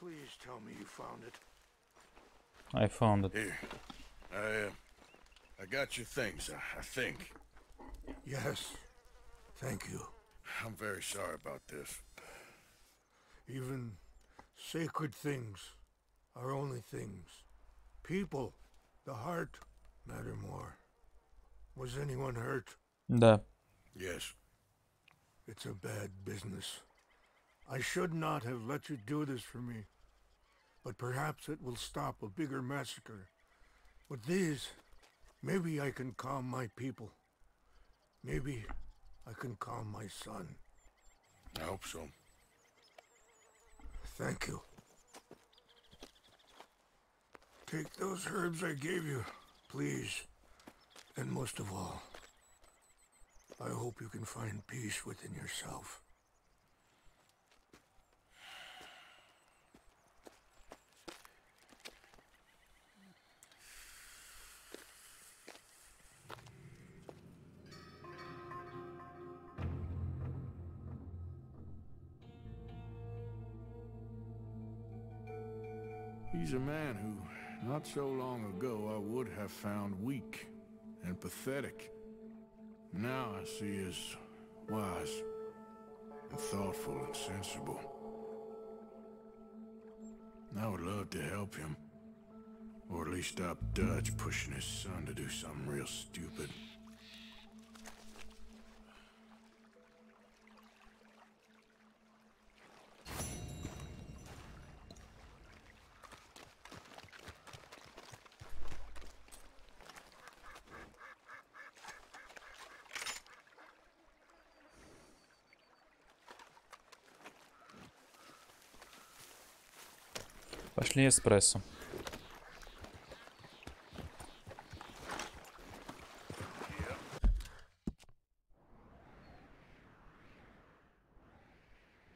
[SPEAKER 3] Please tell me you found it.
[SPEAKER 1] I found it.
[SPEAKER 3] Here, I got your things, I think.
[SPEAKER 17] Yes, thank you.
[SPEAKER 3] I'm very sorry about this.
[SPEAKER 17] Even sacred things are only things. People, the heart, matter more. Was anyone hurt?
[SPEAKER 1] Да.
[SPEAKER 3] Yes.
[SPEAKER 17] It's a bad business. I should not have let you do this for me. But perhaps it will stop a bigger massacre. With these, maybe I can calm my people. Maybe I can calm my son.
[SPEAKER 3] I hope so.
[SPEAKER 17] Thank you. Take those herbs I gave you, please. And most of all, I hope you can find peace within yourself.
[SPEAKER 3] He's a man who, not so long ago, I would have found weak and pathetic. Now I see as wise and thoughtful and sensible. I would love to help him, or at least stop Dutch pushing his son to do something real stupid.
[SPEAKER 1] Пошли эспрессо.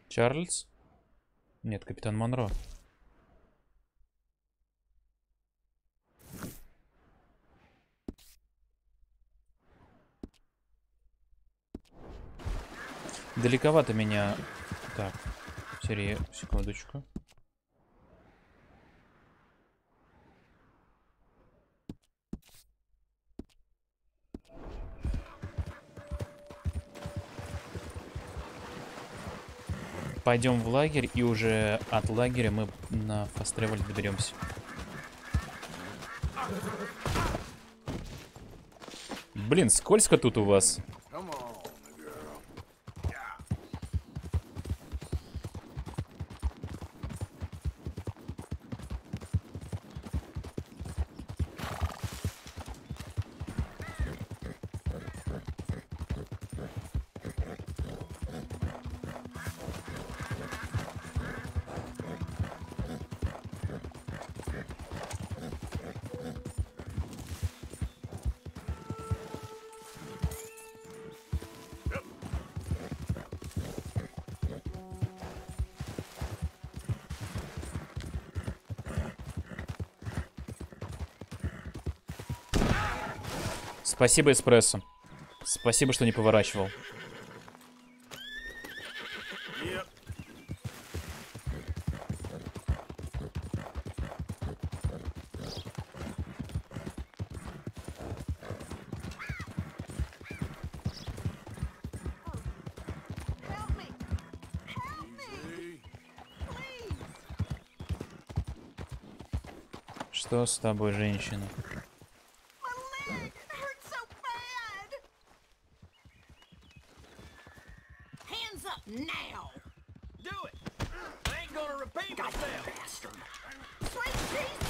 [SPEAKER 1] Чарльз? Нет, капитан Монро. Далековато меня... Так, секундочку. Пойдем в лагерь, и уже от лагеря мы на фаст-тревеле доберемся. Блин, скользко тут у вас. Спасибо, эспрессо. Спасибо, что не поворачивал. Что с тобой, женщина?
[SPEAKER 7] Now! Do it! I ain't gonna repeat myself! Bastard! Sweet Jesus!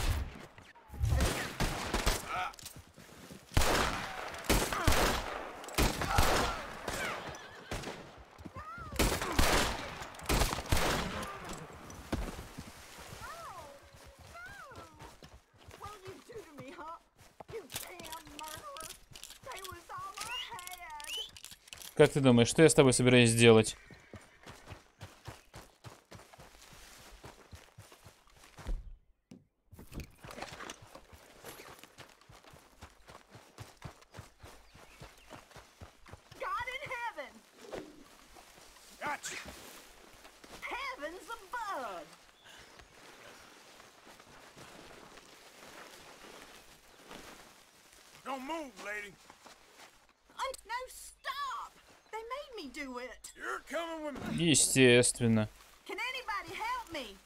[SPEAKER 6] What did you do to me, huh? You damn murderer! They was all I had!
[SPEAKER 1] Как ты думаешь, что я с тобой собираюсь сделать?
[SPEAKER 6] Heavens above!
[SPEAKER 3] Don't move, lady.
[SPEAKER 6] No, stop! They made me do it.
[SPEAKER 3] You're coming with me.
[SPEAKER 1] Естественно.
[SPEAKER 6] Can anybody help me?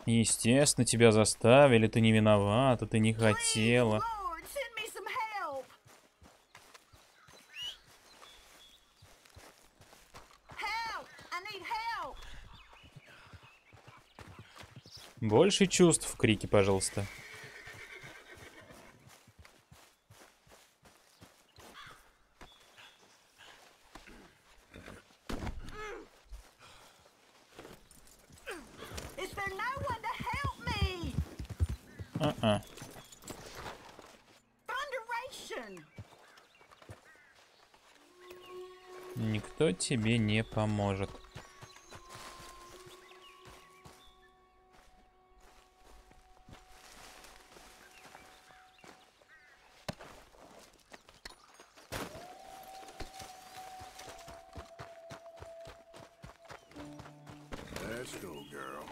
[SPEAKER 1] Естественно, тебя заставили, ты не виновата, ты не хотела.
[SPEAKER 6] Lord, send me some help. Help! I need help.
[SPEAKER 1] Больше чувств в крике, пожалуйста.
[SPEAKER 6] Is there no one to help me? Thunderation!
[SPEAKER 1] Никто тебе не поможет.
[SPEAKER 3] Let's go, girl.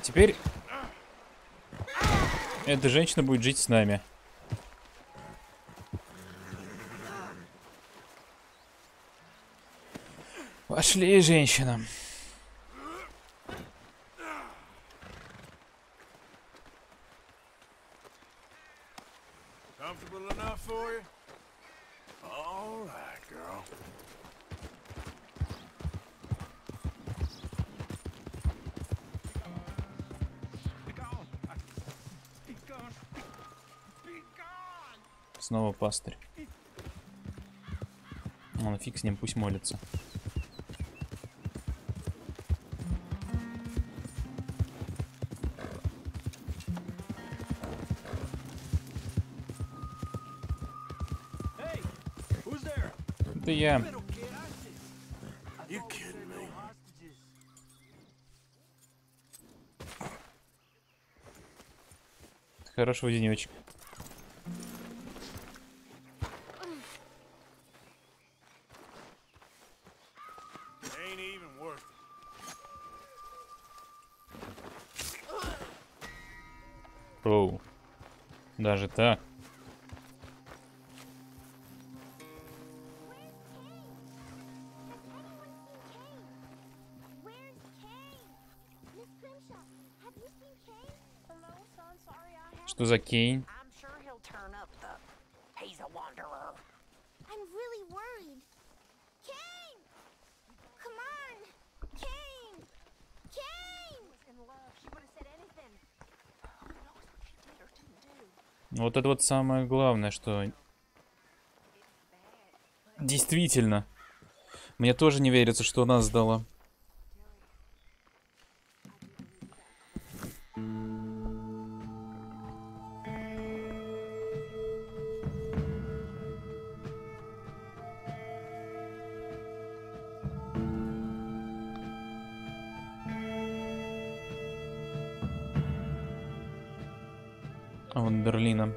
[SPEAKER 1] Теперь эта женщина будет жить с нами. Пошли, женщина.
[SPEAKER 3] Comfortable enough for you? All right, girl.
[SPEAKER 1] Снова пастырь. Он фиг с ним, пусть молится. Это я. Хорошего денечка. Оу. Даже так. Что за Кейн?
[SPEAKER 8] I'm really worried. Kane! Come on! Kane! Kane! In love, she would have said anything. Who knows what she did or didn't do?
[SPEAKER 1] Вот это вот самое главное, что... Действительно. Мне тоже не верится, что она сдала. Вандерлина.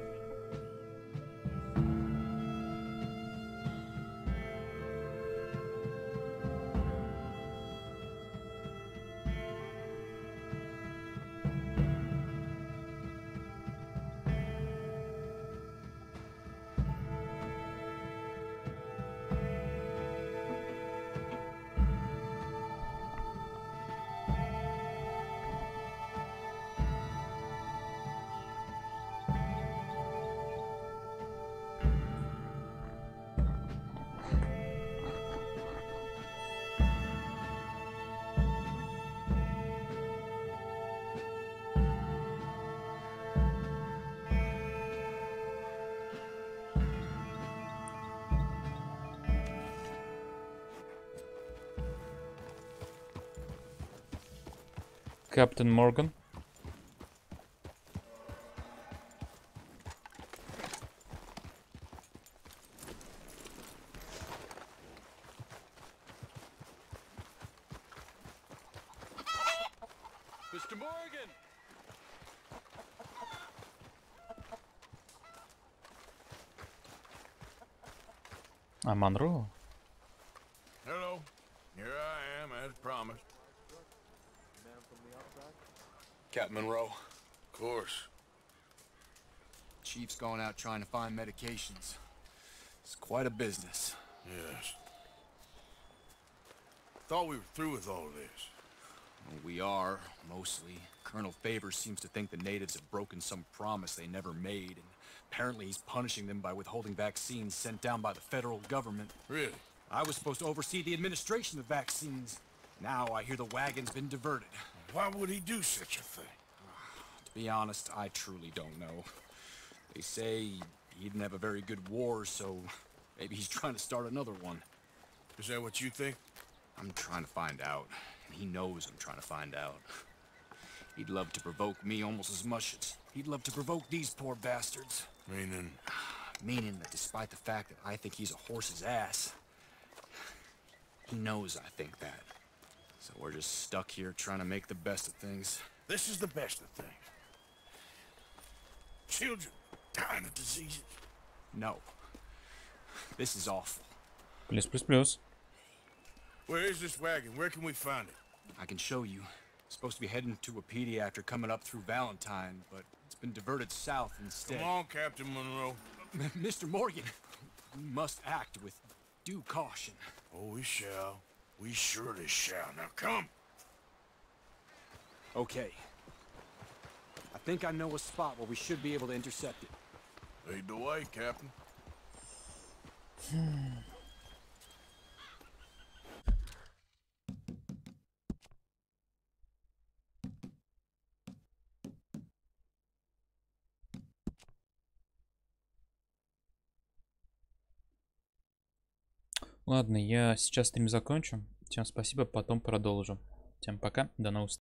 [SPEAKER 1] Капитан Морган.
[SPEAKER 19] Mr. Morgan!
[SPEAKER 1] А Монро?
[SPEAKER 3] Hello. Here I am, as promised.
[SPEAKER 18] Captain Monroe.
[SPEAKER 3] Of course.
[SPEAKER 18] Chief's gone out trying to find medications. It's quite a business.
[SPEAKER 3] Yes. Thought we were through with all this.
[SPEAKER 18] Well, we are, mostly. Colonel Favors seems to think the natives have broken some promise they never made, and apparently he's punishing them by withholding vaccines sent down by the federal government.
[SPEAKER 3] Really?
[SPEAKER 18] I was supposed to oversee the administration of vaccines. Now I hear the wagon's been diverted.
[SPEAKER 3] Why would he do such a thing?
[SPEAKER 18] To be honest, I truly don't know. They say he didn't have a very good war, so maybe he's trying to start another one.
[SPEAKER 3] Is that what you think?
[SPEAKER 18] I'm trying to find out, and he knows I'm trying to find out. He'd love to provoke me almost as much as he'd love to provoke these poor bastards.
[SPEAKER 3] Meaning?
[SPEAKER 18] Meaning that despite the fact that I think he's a horse's ass, he knows I think that. So we're just stuck here trying to make the best of things.
[SPEAKER 3] This is the best of things. Children dying of diseases.
[SPEAKER 18] No. This is awful.
[SPEAKER 1] Плюс, плюс, плюс.
[SPEAKER 3] Where is this wagon? Where can we find it?
[SPEAKER 18] I can show you. It's supposed to be heading to Wapiti after coming up through Valentine, but it's been diverted south instead.
[SPEAKER 3] Come on, Captain Monroe.
[SPEAKER 18] Mr. Morgan, we must act with due caution.
[SPEAKER 3] Oh, we shall. We surely shall. Now come.
[SPEAKER 19] Okay. I think I know a spot where we should be able to intercept it.
[SPEAKER 3] Lead the way, Captain.
[SPEAKER 1] Ладно, я сейчас стрим закончу. Всем спасибо, потом продолжу. Всем пока, до новых встреч.